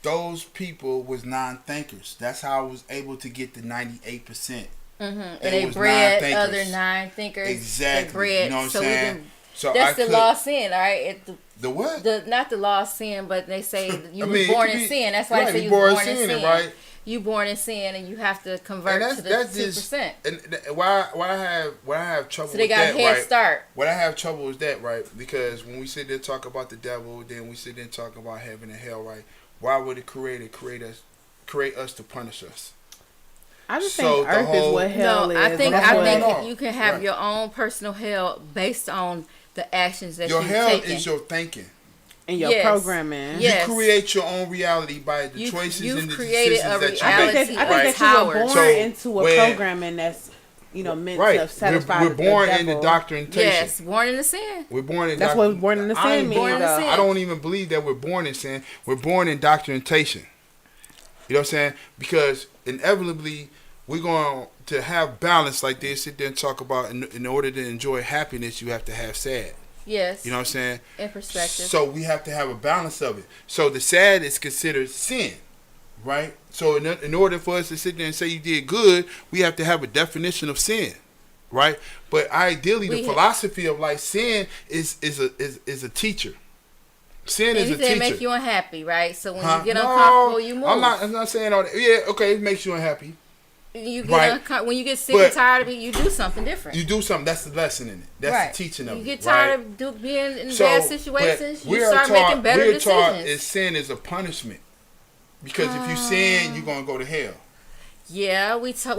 Those people was non-thinkers. That's how I was able to get the 98%. and They they was bred non-thinkers. other non-thinkers. Exactly. They bred, You know what I'm so saying? we can, So that's I the could, law of sin, all right? The what? Not the law of sin, but they say you I were mean, it born could in be- sin. That's why right, they say you you were born born in sinning, sin. right? You born in sin, and you have to convert And to the that's 2%. and why I have trouble So they with got that, a head right? start. What I have trouble is that, right? Because when we sit there and talk about the devil, then we sit there and talk about heaven and hell, right? why would it create us to punish us? I just So think the Earth is whole- what hell No, is. I think That's what- No. you can have Right. your own personal hell based on the actions that Your you've hell taken. is your thinking. and your Yes. programming. Yes. You create your own reality by the You- choices you've and the created decisions a that you I make. think reality that, I of think that you were power. born So, into a when- programming that's, meant Right. to satisfy We're the born in the devil. doctrination. Yes, born in the sin. We're born in That's doc- what born in the I sin ain't means, born in though. sin. I don't even believe that we're born in sin. We're born in doctrination. You know what I'm saying? Because inevitably we're going to have balance like this. Sit there and talk about in order to enjoy happiness, you have to have sad. Yes. You know what I'm saying? In perspective. So we have to have a balance of it. So the sad is considered sin, right? So in order for us to sit there and say you did good, we have to have a definition of sin, right? But ideally, the philosophy of like sin is a teacher. Sin is a Anything teacher. that make you unhappy, right? So when Huh? you get No, uncomfortable, you move. I'm not saying all that. Yeah, okay, it makes you unhappy. You Right. get when you get sick But and tired of it, you do something different. You do something. That's the lesson in it. That's right. the teaching of you it. get right? tired of being in bad situations. but we You are start taught, making better we're taught decisions. is sin is a punishment. Because if you sin, you're gonna go to hell. Yeah, we taught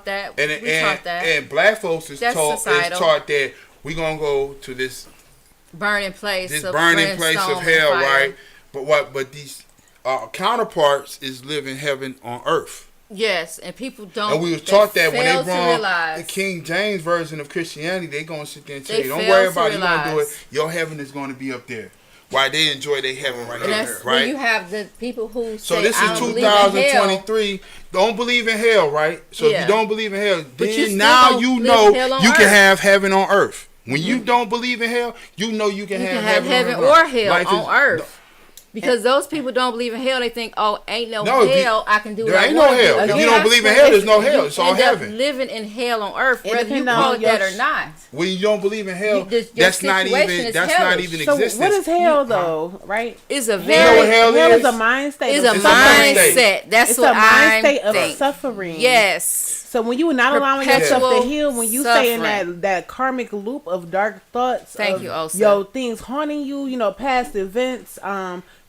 that. And we taught that. And black folks is That's societal. taught that we're gonna go to this burning place this of burning place of brimstone and hell, fire. right? But these counterparts is living heaven on earth. Yes, and people don't. And we was taught that when they fail to run realize. the King James version of Christianity, they gonna sit there and tell They you, don't fail worry to about it, you gonna do it. realize. Your heaven is gonna be up there. Why they enjoy their heaven right And here, that's right? when you have the people who So say, this I is don't believe in hell. 2023. Don't believe in hell, right? So if Yeah. you don't believe in hell, But you then still now don't you live know hell on you can earth. have heaven on earth. When you don't believe in hell, you know you can You have can have heaven on or earth. hell Life on is- earth. Because those people don't believe in hell. They think, oh, ain't no No, if you- hell. I can do what there I ain't no want to hell. do. If No, you don't that's believe in what hell, they- there's no hell. you It's all end up heaven. living in hell on earth, It whether you depends call on it your that or not. When you don't believe in hell, Your that's not situation even is that's not hellish. even So existence. what is hell though, right? It's a Hell, know very what hell hell is? is a mind state. it's of a It's a mind suffering. mindset. That's It's what a mind I state of think. suffering. Yes. So when you not allowing yourself Perpetual to heal, when you stay in suffering. that karmic loop of dark thoughts, Thank of you, Osa. Yo, things haunting you, past events,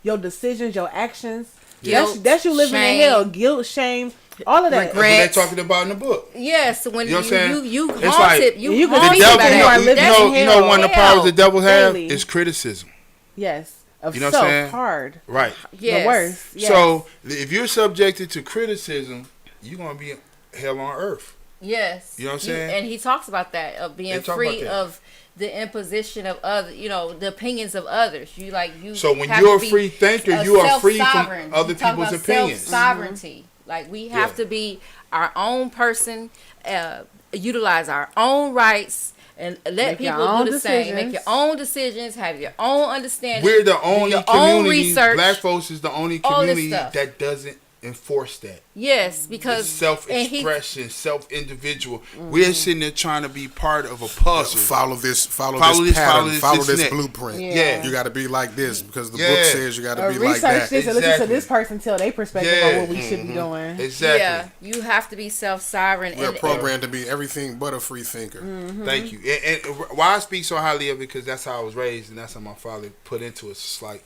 your decisions, your actions. Guilt, That's you living shame. in hell. Guilt, shame, all of that. That's what they're talking about in the book. Yes, when You know what I'm saying? you It's haunted, like- you You can haunted The The devil, devil, by you are that. living That's in you know one of the powers the devil have Daily. is criticism. Yes, of You know what I'm self saying? hard. Right. Yes. The worst. Yes. So if you're subjected to criticism, you're gonna be hell on earth. Yes. You know what I'm saying? And he talks about that, of being They talk free about that. of the imposition of other, the opinions of others. You So when have you're a to be free thinker, you are free from self-sovereign. other You talk people's about opinions. Self-sovereignty. Like we have Yeah. to be our own person, utilize our own rights, and let Make your people own do the same. Make decisions. your own decisions. Have your own understanding. We're the do only your own community. research. Black folks is the only all this community stuff. that doesn't enforce that. Yes, because Self-expression, self-individual. We're sitting there trying to be part of a puzzle. Follow this pattern, follow follow this this net. blueprint. Yeah. You got to be like this because the Yeah. book says you got to be like Research that. this and listen to Exactly. this person tell their perspective Yeah. on what we should be doing. Exactly. yeah, you have to be self-sovereign. We're and programmed to be everything but a free thinker. Thank you. And why I speak so highly of it, because that's how I was raised, and that's how my father put into us. It's like,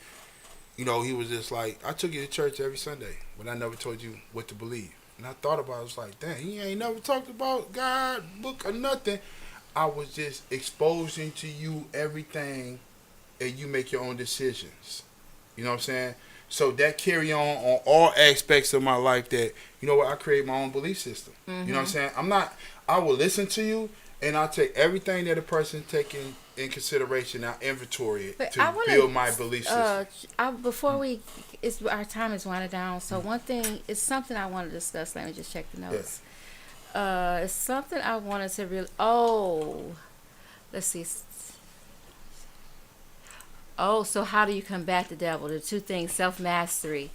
he was just like, I took you to church every Sunday, but I never told you what to believe. And I thought about it, I was like, dang, he ain't never talked about God, book, or nothing. I was just exposing to you everything, and you make your own decisions. You know what I'm saying? So that carry on all aspects of my life that, I create my own belief system. You know what I'm saying? I will listen to you, and I'll take everything that a person taking in consideration. I'll inventory it But to I wanna, build my belief system. Before our time is winding down. So one thing, it's something I want to discuss. Let me just check the notes. It's something I wanted to really. Oh, let's see. Oh, so how do you combat the devil? The two things: self-mastery.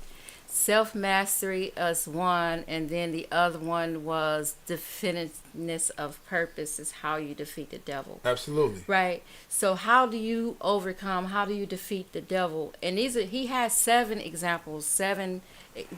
Self-mastery as one, and then the other one was definiteness of purpose is how you defeat the devil. Absolutely. Right. So how do you overcome? How do you defeat the devil? And he has 7 examples, 7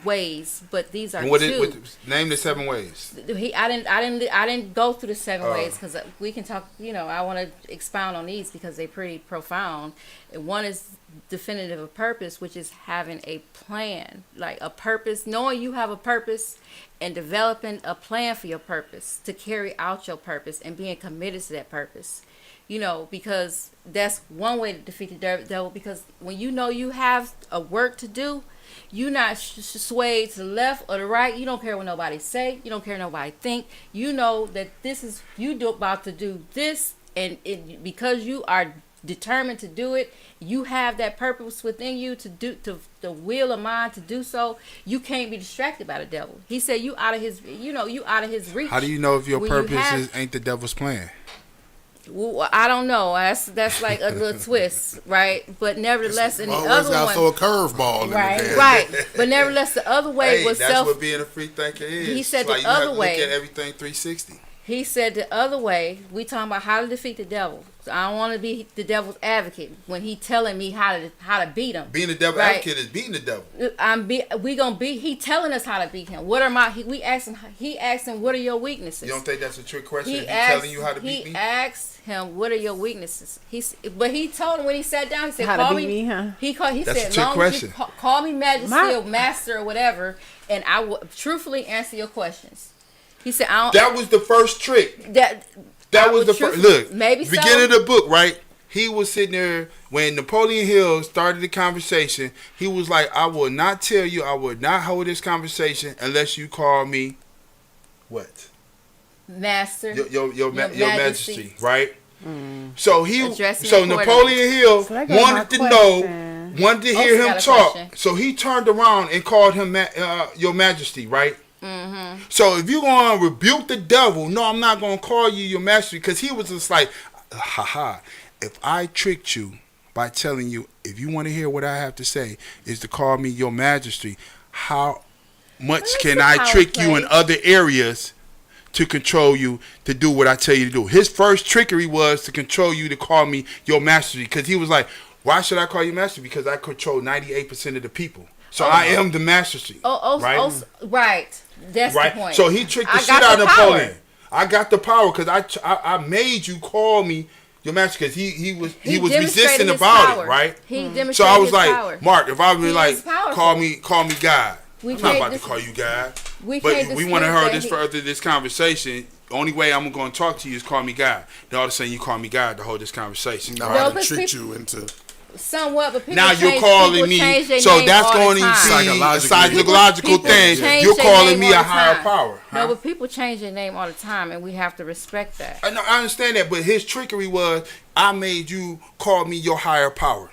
ways, but these are And what two. name the 7 ways. I didn't go through the 7 Oh. ways because we can talk. I want to expound on these because they're pretty profound. And one is definitive of purpose, which is having a plan, like a purpose, knowing you have a purpose, and developing a plan for your purpose to carry out your purpose and being committed to that purpose. Because that's one way to defeat the devil. Because when you know you have a work to do, you're not swayed to the left or the right. You don't care what nobody say. You don't care what nobody think. You know that this is about to do this, and because you are determined to do it, you have that purpose within you to do, to the will of mind to do so. You can't be distracted by the devil. He said you out of his, you out of his reach. How do you know if your when purpose ain't the devil's plan? Well, I don't know. That's like a little twist, right? But nevertheless, in the Always other got one, throw a curveball in right, there. right. But nevertheless, the other way was that's what being a free thinker is. He said It's the like you other have to way- look at everything 360. He said the other way, we talking about how to defeat the devil. So I don't want to be the devil's advocate when he telling me how to beat him. Being the devil Right. advocate is beating the devil. He telling us how to beat him. What are he asked him, what are your weaknesses? You don't think that's a trick question? He If he's asked, telling you how to beat he me? asked him, what are your weaknesses? But he told him when he sat down, he said, How to call beat me, huh? He That's a said, trick long as you question. call me majesty My- or master or whatever, and I will truthfully answer your questions. He said, I don't. That was the first trick. That That I was would the first. truthfully- Look, maybe beginning so. of the book, right? He was sitting there when Napoleon Hill started the conversation. He was like, "I will not tell you. I will not hold this conversation unless you call me what? Master. Your Majesty. Majesty, right?" So Address me so accordingly. Napoleon Hill So I got my wanted to know, question. wanted to Also hear him got a talk. question. So he turned around and called him Your Majesty, right? Mm-hmm. So if you're going to rebuke the devil, no, I'm not going to call you Your Majesty, because he was just like, haha, if I tricked you by telling you, if you want to hear what I have to say, is to call me Your Majesty, how much Well, can that's I a trick power you in play. other areas to control you to do what I tell you to do? His first trickery was to control you to call me Your Majesty, because he was like, why should I call you Majesty? Because I control 98% of the people. So I am the Majesty. Right? Right. That's Right. the point. So he tricked the I shit got out of the power. Napoleon. I got the power because I made you call me Your Majesty, because he was demonstrated resisting his about power. it, right? He demonstrated So I was his like, power. Mark, if I was He like, is powerful. call me God. We I'm not can't about to dis- call you God. we But can't we want to dispute hear that this he- further this conversation. The only way I'm going to talk to you is call me God. Then all of a sudden you call me God to hold this conversation. No, right? I because tricked people- you into Somewhat, but people Now you're change, calling people me, change their so name that's all the going to be time. a Psychologically. psychological People thing. change You're their calling name me all a the higher time. power. No, huh? but people change their name all the time, and we have to respect that. I know, I understand that, but his trickery was, I made you call me your higher power.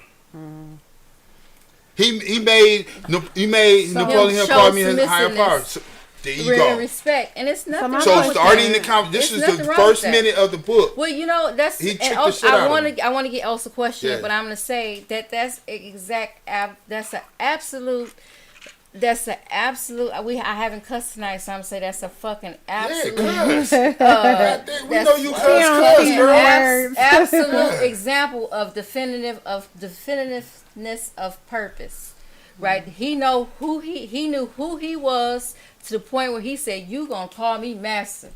He made Napoleon Hill show call me his higher submissiveness. power. So, there you Really go. respect, and it's nothing. my wrong So with starting that. the conversation, this It's is nothing the wrong first with that. minute of the book. Well, that's He and tricked the also, shit out I of want him. to get Elsa question, Yeah. but I'm gonna say that's that's an absolute. That's an absolute. I haven't cussed tonight, so I'm gonna say that's a fucking absolute. Yeah, cuz. We know you cuss, Yeah. girl. Words. Absolute example of definitiveness of purpose, right? He knew who he was, to the point where he said, "You gonna call me master,"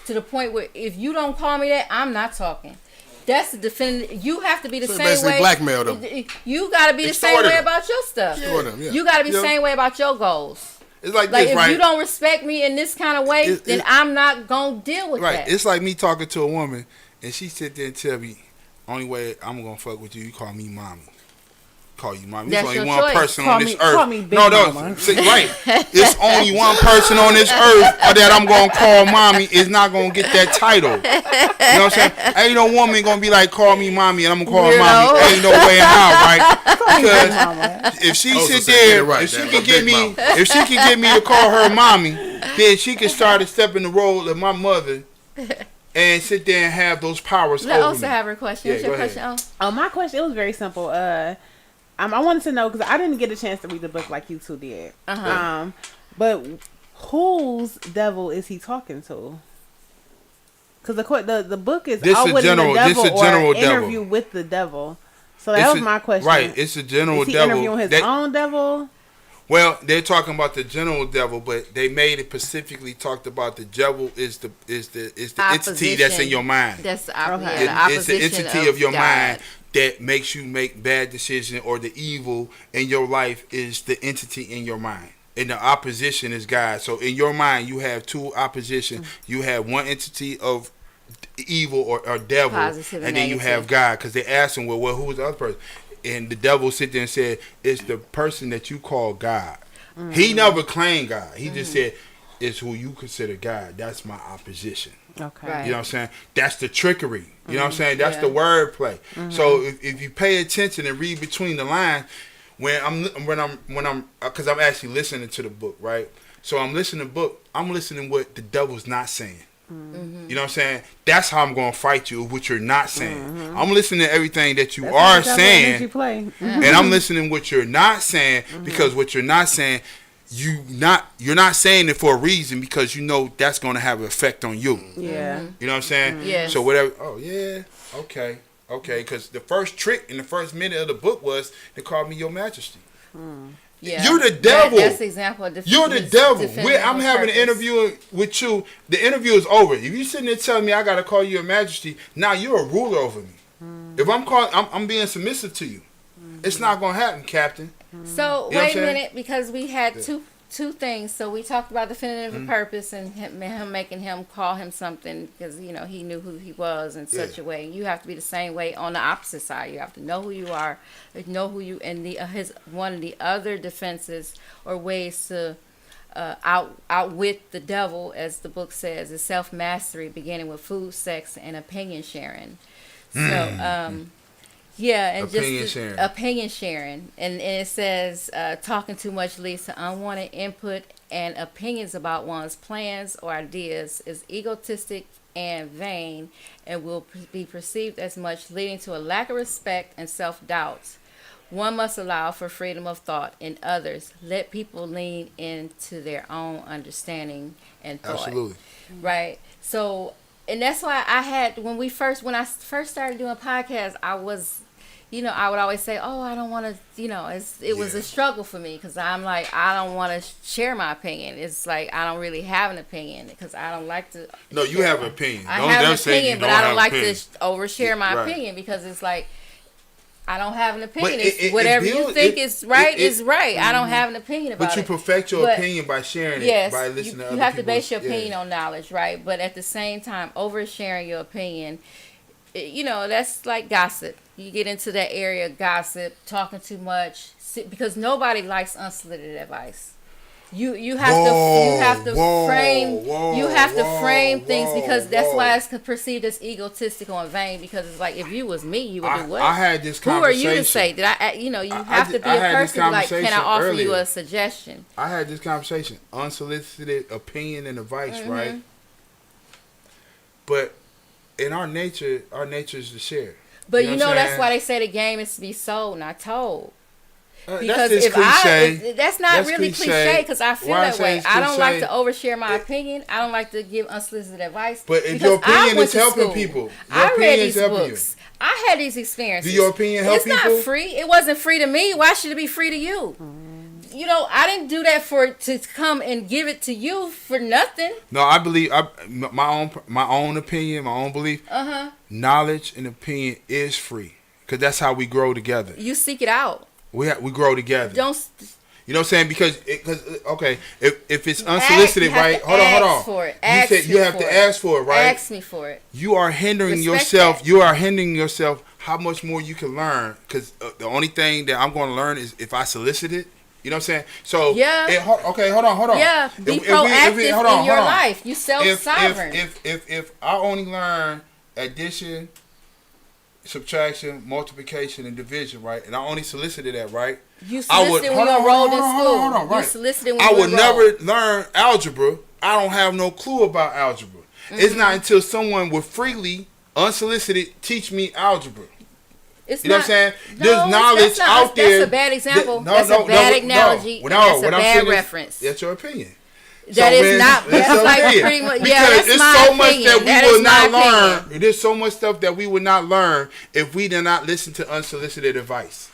to the point where if you don't call me that, I'm not talking. That's the definitive. You have to be the So same basically way. blackmailed him. You got to be the same Extorted way him. about your stuff. Extorted him, yeah. You got to be the Yeah. same way about your goals. It's like Like this, if right? you don't respect me in this kind of way, then I'm not gonna deal with Right. that. It's like me talking to a woman, and she sit there and tell me, only way I'm gonna fuck with you, you call me mommy. Call you mommy. That's There's only your one choice. person Call on this me- earth. call me Big no, no, Mama. see, right. It's only one person on this earth that I'm gonna call mommy is not gonna get that title. You know what I'm saying? Ain't no woman gonna be like, call me mommy, and I'm gonna call her mommy. Weirdo. Ain't no way in how, right? Because if she Also sit said, get it there, right, if she damn, can a get big me, mouth. if she can get me to call her mommy, then she can start to step in the role of my mother and sit there and have those powers Let over Elsa me. have her question. Yeah, What's your go ahead. question? My question, it was very simple. I wanted to know, because I didn't get a chance to read the book like you two did. But whose devil is he talking to? Because the book is This a Outwitting general- the Devil, this a general or devil. Interview with the Devil. So that It's was my question. Right, it's a general Is he devil. interviewing his that- own devil? Well, they're talking about the general devil, but they made it specifically talked about the devil is the entity that's in your mind. That's the, Okay. It's the entity of your God. mind that makes you make bad decisions, or the evil in your life is the entity in your mind. And the opposition is God. So in your mind, you have two opposition. You have one entity of evil or devil, Positive and then you negative. have God. Because they asked him, well, who was the other person? And the devil sit there and said, it's the person that you call God. He never claimed God. He just said, it's who you consider God. That's my opposition. Okay. Right. You know what I'm saying? That's the trickery. You know what I'm saying? That's Yeah. the wordplay. So if you pay attention and read between the lines, when I'm because I'm actually listening to the book, right? So I'm listening to the book. I'm listening what the devil's not saying. You know what I'm saying? That's how I'm going to fight you, what you're not saying. I'm listening to everything that you That's are how the devil makes saying, you play. and I'm listening what you're not saying, because what you're not saying, you're not saying it for a reason, because you know that's going to have an effect on you. Yeah. You know what I'm saying? Yes. So whatever. Oh yeah. Okay. Because the first trick in the first minute of the book was they called me Your Majesty. Yeah. You're the devil. That's the example of You're the devil. I'm having an interview with you. The interview is over. If you sitting there telling me I gotta call you Your Majesty, now you're a ruler over me. If I'm being submissive to you. It's not gonna happen, Captain. So You know what wait I'm a saying? minute, because we had two things. So we talked about definitive purpose and him making him call him something because he knew who he was in such a way. You have to be the same way on the opposite side. You have to know who you are, know who you, and one of the other defenses or ways to outwit the devil, as the book says, is self mastery, beginning with food, sex, and opinion sharing. So. Yeah, and opinion sharing, and it says talking too much leads to unwanted input, and opinions about one's plans or ideas is egotistic and vain, and will be perceived as much, leading to a lack of respect and self-doubt. One must allow for freedom of thought in others. Let people lean into their own understanding and thought. Absolutely. Right. So. And that's why when I first started doing podcasts, I was, I would always say, oh, I don't want to, it was a struggle for me because I'm like, I don't want to share my opinion. It's like, I don't really have an opinion because I don't like to. No, you have an opinion. I have an opinion, but I don't like to overshare my Right. opinion because it's like, I don't have an opinion. It Whatever you builds- think it- is right it- is right. I don't have an opinion about it. But you perfect your But- opinion by sharing Yes, it, by listening to other you have to base people's- your opinion on knowledge, right? But at the same time, oversharing your opinion, that's like gossip. You get into that area of gossip, talking too much, because nobody likes unsolicited advice. You have to frame things because that's why it's perceived as egotistical and vain, because it's like if you was me, you would do what? I had this Who are conversation. you to say that you have to be a had this person like, can I conversation offer you earlier. a suggestion? I had this conversation. Unsolicited opinion and advice, right? But in our nature is to share. But You know what I'm that's saying? why they say the game is to be sold, not told. That's Because just if cliche. that's not That's really cliche. cliche because I feel Why I that say way. it's I don't like cliche? to overshare my opinion. I don't like to give unsolicited advice. But if because your opinion I went is to helping school. people, your I read opinion these is helping books. I had these experiences. Do your opinion help it's people? It's not free. It wasn't free to me. Why should it be free to you? I didn't do that to come and give it to you for nothing. No, I believe my own opinion, my own belief. Knowledge and opinion is free because that's how we grow together. You seek it out. We grow together. Don't. You know what I'm saying? Because okay, if it's unsolicited, right? Hold on. For it. You said you have to ask for it, right? Ask me for it. You are hindering Respect yourself. that. You are hindering yourself. How much more you can learn? Because the only thing that I'm going to learn is if I solicit it. You know what I'm saying? So Yeah. Okay, hold on. Yeah, be If proactive hold on, in your hold on. life. You self-sovereign. If I only learn addition, subtraction, multiplication, and division, right? And I only solicited that, right? You I would- solicited when hold you on, enrolled hold in on, school. hold on, You right. solicited when I you would enrolled. never learn algebra. I don't have no clue about algebra. It's not until someone would freely, unsolicited, teach me algebra. It's You know what I'm saying? There's No, knowledge that's not- out there. That's a bad example. No, That's no, a bad no, analogy. no. And that's a When I'm bad finished, reference. That's your opinion. That is not. That's That's your like opinion. pretty much. Because Yeah, that's it's my so much opinion. that we That will is not my opinion. learn. There's so much stuff that we would not learn if we did not listen to unsolicited advice.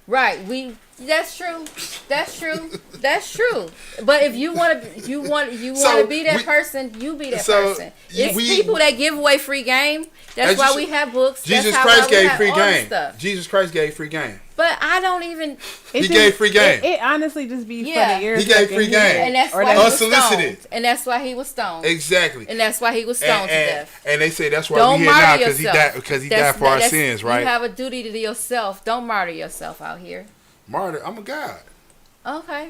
Right. We That's true. That's true. That's true. But if you want to, you want So, to be that we- person. You be that so, person. It's we- people that give away free game. That's why just- we have books. Jesus That's Christ why we gave have free all this game. stuff. Jesus Christ gave free game. But I don't even. It's gave free game. It honestly just be Yeah. for the ears. He gave that can free hear game. it. And that's Or why he was Unsolicited. stoned. And that's why he was stoned. Exactly. And that's why he was stoned to death. And they say that's why Don't we here now martyr because he yourself. died because he That's- died for our that's- sins, right? You have a duty to yourself. Don't martyr yourself out here. Martyr, I'm a God. Okay.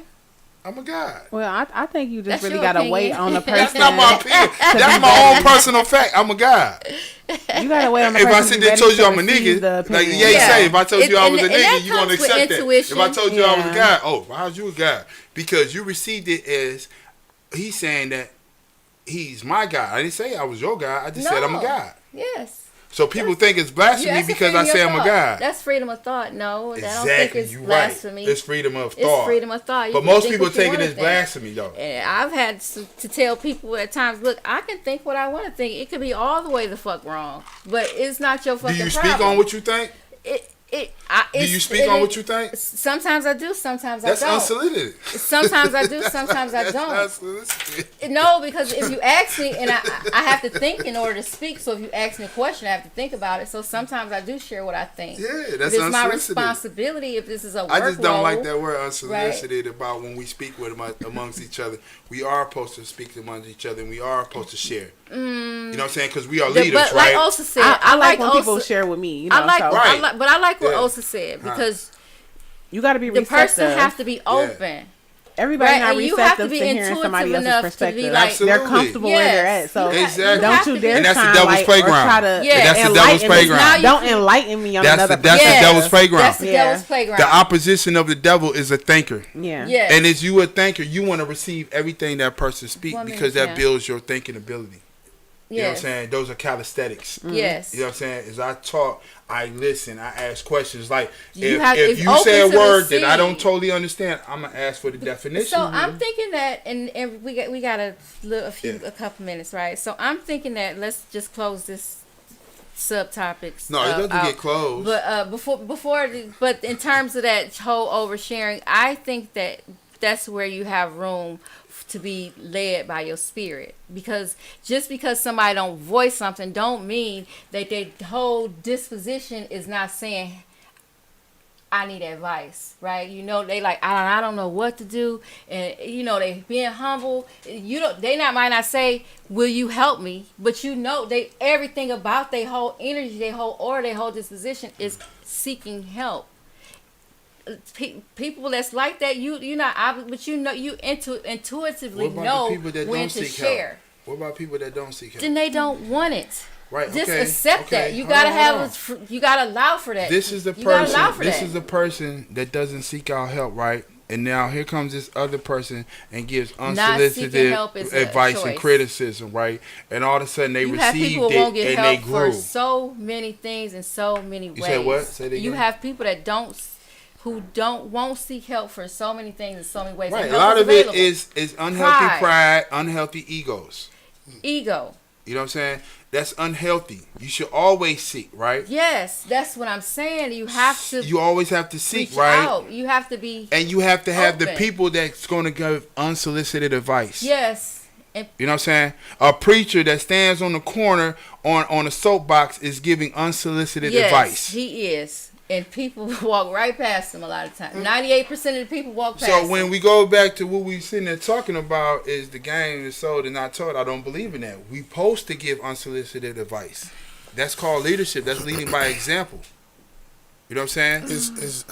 I'm a God. Well, I think you just That's really your gotta opinion. wait on the That's person. not my opinion. That's my own personal fact. I'm a God. You gotta wait on the If person. I to sit be there and ready told you to I'm a receive nigga, the like opinion. yeah, Yeah. say if I told you I was a And that nigga, you want to comes with accept that. intuition. If I told you I was a Yeah. God, oh, well, how's you a God? Because you received it as he's saying that he's my God. I didn't say I was your God. I just said I'm a No. God. Yes. So people think it's blasphemy That's because I freedom say of I'm a thought. God. That's freedom of thought. No, I don't think Exactly, it's you're blasphemy. right. It's freedom of It's thought. freedom of thought. You But can most think people what you take it wanna as think. blasphemy, though. And I've had to tell people at times, look, I can think what I want to think. It could be all the way the fuck wrong, but it's not your Do fucking you problem. speak on what you think? Do you speak on what you think? Sometimes I do, sometimes That's I don't. unsolicited. Sometimes I do, sometimes I That's don't. unsolicited. No, because if you ask me, and I have to think in order to speak. So if you ask me a question, I have to think about it. So sometimes I do share what I think. Yeah, But that's it's my unsolicited. responsibility if this is a work I just don't role. like that word unsolicited about when we speak with amongst each other. We are supposed to speak amongst each other and we are supposed to share. You know what I'm saying? Because we are leaders, But right? like Osa said, I like when Osa, people share with me. You know, I like, so Right. but I like what Yeah. Osa said because you gotta be the receptive. person has to be open. Everybody Right, not and you have to receptive be to hearing intuitive somebody else's enough to be perspective. like- Absolutely. They're comfortable where they're at. So Exactly. don't you dare And that's the try devil's like, playground. or try to Yeah. That's the devil's enlighten me. playground. Now you Don't can- enlighten me on That's another the devil's Yes. playground. That's the Yeah. devil's playground. The opposition of the devil is a thinker. Yeah. Yes. And as you a thinker, you want to receive everything that person speaks One minute, because that yeah. builds your thinking ability. You know what I'm Yes. saying? Those are calisthenics. Yes. You know what I'm saying? As I talk, I listen, I ask questions. Like, You if you open say a to word that I receive. don't totally understand, I'm going to ask for the definition. So I'm thinking that, and we got a couple minutes, right? So I'm thinking that let's just close this subtopics. No, it doesn't out. get closed. But but in terms of that whole oversharing, I think that that's where you have room to be led by your spirit, because just because somebody don't voice something don't mean that their whole disposition is not saying I need advice, right? You know, they like I don't know what to do, and you know they being humble. They might not say, "Will you help me?" But you know they everything about their whole energy, their whole aura, their whole disposition is seeking help. People that's like that, you're not, but you know you intuitively What about know the people that when don't to seek share. help? What about people that don't seek help? Then they don't want it. Right, Just okay, accept okay. that. You Hold gotta on, hold on. you gotta allow for that. This is the You gotta allow person. for This that. is the person that doesn't seek out help, right? And now here comes this other person and gives seeking unsolicited help is a advice and choice. criticism, right? And all of a sudden they You have received people who it won't get and they help grew. for so many things in so many ways. You said what? Say it You again. have people that won't seek help for so many things in so many ways. Right, And a help lot is of it available. is unhealthy Pride. pride, unhealthy egos. Ego. You know what I'm saying? That's unhealthy. You should always seek, right? Yes, that's what I'm saying. You have to You always have to seek, reach right? out. You have to be And you have to have the open. people that's going to give unsolicited advice. yes. And You know what I'm saying? A preacher that stands on the corner on a soapbox is giving unsolicited yes, advice. he is. And people walk right past him a lot of times. 98% of the people walk past So when him. we go back to what we sitting there talking about is the game is sold and not told, I don't believe in that. We supposed to give unsolicited advice. That's called leadership. That's leading by example. You know what I'm saying? It's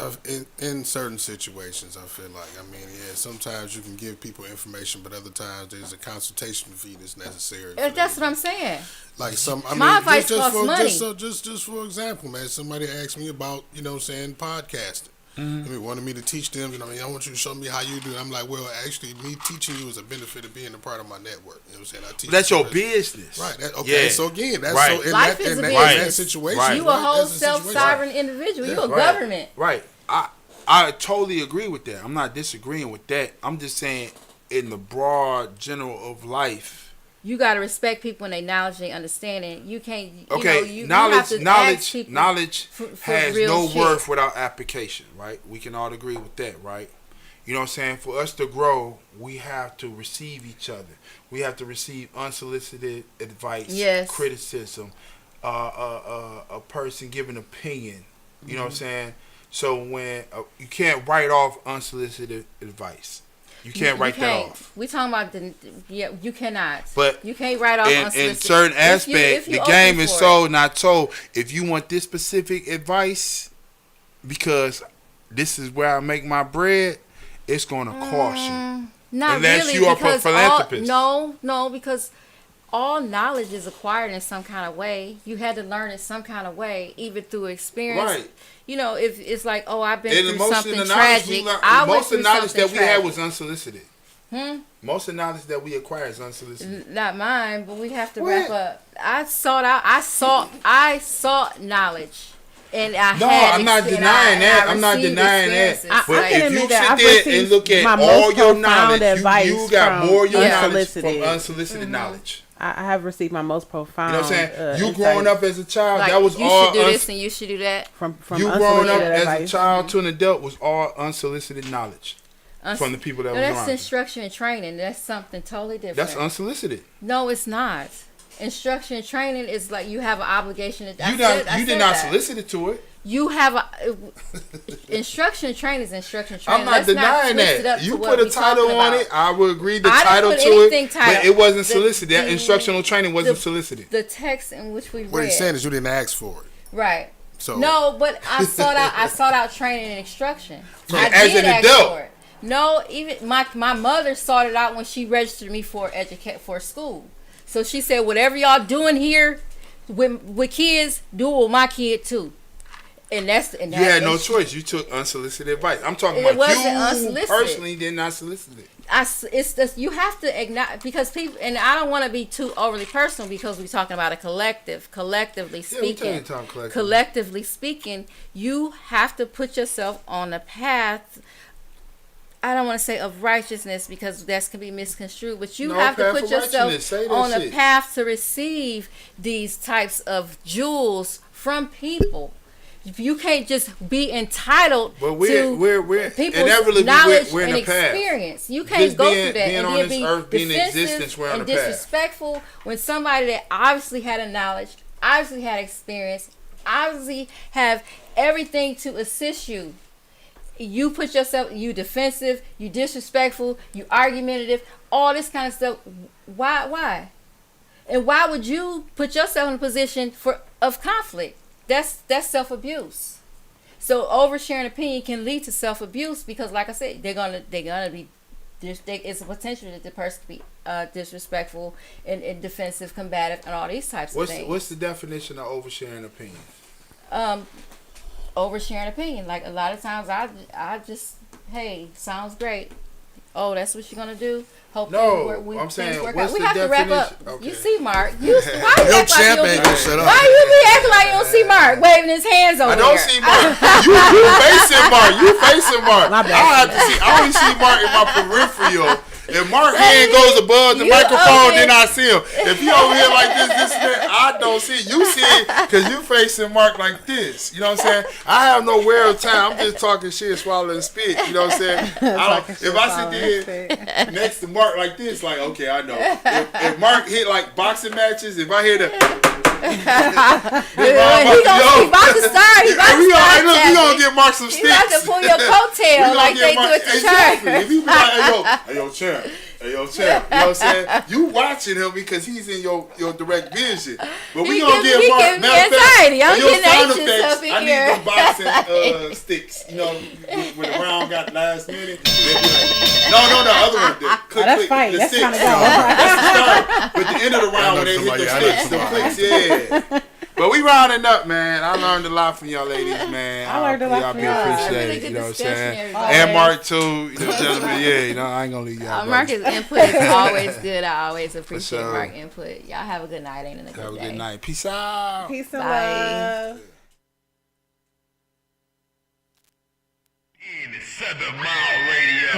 in certain situations, I feel like. I mean, yeah, sometimes you can give people information, but other times there's a consultation fee that's necessary. for That's them. what I'm saying. Like My advice costs for, money. Just for example, man, somebody asked me about, you know what I'm saying, podcasting. I mean, wanted me to teach them, you know, I want you to show me how you do it. I'm like, well, actually, me teaching you is a benefit of being a part of my network. You know what I'm saying? I teach That's you your this. business. Right. Okay. Yeah. So again, that's Right. so in Life that, is in a that, business. in that situation. Right. You a right, whole that's the situation. self-sovereign individual. You a Right. government. Right. I totally agree with that. I'm not disagreeing with that. I'm just saying in the broad general of life, you got to respect people and their knowledge and their understanding. You can't. You knowledge have to ask people for has real no shit. worth without application, right? We can all agree with that, right? You know what I'm saying? For us to grow, we have to receive each other. We have to receive unsolicited advice, Yes. criticism, a person giving opinion. You know what I'm saying? So when you can't write off unsolicited advice. You can't write that off. We talking about you cannot. But you can't write off unsolicited. In certain aspects, the game is open sold, not told. If you want this specific advice, because this is where I make my bread, it's going to cost you. Not Unless really, you are a because philanthropist. No, because all knowledge is acquired in some kind of way. You had to learn in some kind of way, even through experience. Right. You know, if it's like, I've been And through most something of the knowledge tragic. most of the knowledge that we had was unsolicited. Most of the knowledge that we acquire is unsolicited. Not mine, but we have to What? wrap up. I sought knowledge. And I'm not denying that. I'm not denying that. I But can if you admit that I've sit there received and look at my all most your profound knowledge, advice you got from more of your knowledge unsolicited. from unsolicited knowledge. I have received my most profound. You know what I'm saying? You insights growing up as a child, like, that was you all should do this and you should do that. from you growing up unsolicited as advice. a child to an adult was all unsolicited knowledge from the people that No, was that's around you. instruction and training. That's something totally different. That's unsolicited. No, it's not. Instruction and training is like you have an obligation. You did not solicit it to it. You have a instruction and training is instruction and training. I'm not Let's denying twist it up that. to You what put a we title talking on about. it. I would agree the I didn't title put to anything it, title. but it wasn't The- solicited. That the- instructional training wasn't solicited. The text in which we What read. he's saying is you didn't ask for it. Right. So No, but I sought out training and instruction. I as did an ask adult. for it. No, even my mother sought it out when she registered me for school. So she said, whatever y'all doing here with kids, do it with my kid too. And You had no choice. You took unsolicited advice. I'm talking It about wasn't you unsolicited. personally did not solicit it. It's just, you have to acknowledge, because people, and I don't want to be too overly personal because we're talking about a collective. Collectively speaking, you have to put yourself on a path. I don't want to say of righteousness because that can be misconstrued, but you have to path put of yourself righteousness. Say that on a shit. path to receive these types of jewels from people. You can't just be entitled But to we're people's inevitably knowledge we're in and a path. experience. You can't Just go being- through that being and on then this be earth, being in defensive existence, we're on and a path. disrespectful when somebody that obviously had a knowledge, obviously had experience, obviously have everything to assist you. You put yourself, you defensive, you disrespectful, you argumentative, all this kind of stuff. Why? And why would you put yourself in a position of conflict? That's self-abuse. So oversharing opinion can lead to self-abuse because, like I said, they're gonna be. It's a potential that the person can be disrespectful and defensive, combative, and all these types of things. What's the definition of oversharing opinion? Oversharing opinion. Like a lot of times, I just, hey, sounds great. Oh, that's what you're gonna do. Hope I'm saying, what's we the have to wrap up. definition? Okay. You see, Mark. Why you Your act like champ you ain't don't? gonna shut up. Why you be acting like you don't see Mark waving his hands over I don't there? see Mark. you facing Mark. You facing Mark. My bad. I don't have to see. I only see Mark in my peripheral. If Mark hand goes above the You microphone, over then here. I see him. If he over here like this, I don't see it. You see it because you facing Mark like this. You know what I'm saying? I have no wear of time. I'm just talking shit, swallowing spit. You know what I'm saying? If I sit there next to Mark like this, like, okay, I know. If Mark hit like boxing matches, if I hear the... He about to start. He about to we start. gonna get Mark some He sticks. about to pull your coattail We like gonna they get do at the exactly. church. If you be like, hey yo, champ. You know what I'm saying? You watching him because he's in your direct vision. But we He gonna give- get he Mark. give me Matter of fact, anxiety. I'm on your getting sound anxious effects, up in I here. need them boxing sticks. You know, when the round got last minute, they be like, no, the other one. The click, that's click, fine. the That's sticks. kinda go. That's the start. But the end of the round I when know they hit somebody- the I know sticks, the somebody. clicks, yeah. But we rounding up, man. I learned a lot from y'all ladies, man. I learned a lot from y'all. y'all. Appreciate Really it. good You know what I'm discussion, saying? everybody. And Mark too. You know, gentlemen. Yeah, you know, I ain't gonna leave y'all. Mark's input is always good. I always appreciate sure. Mark input. Y'all have a good night. Ain't it a good Have a day? good night. Peace out. Peace and Bye. love. In 7 Mile Radio.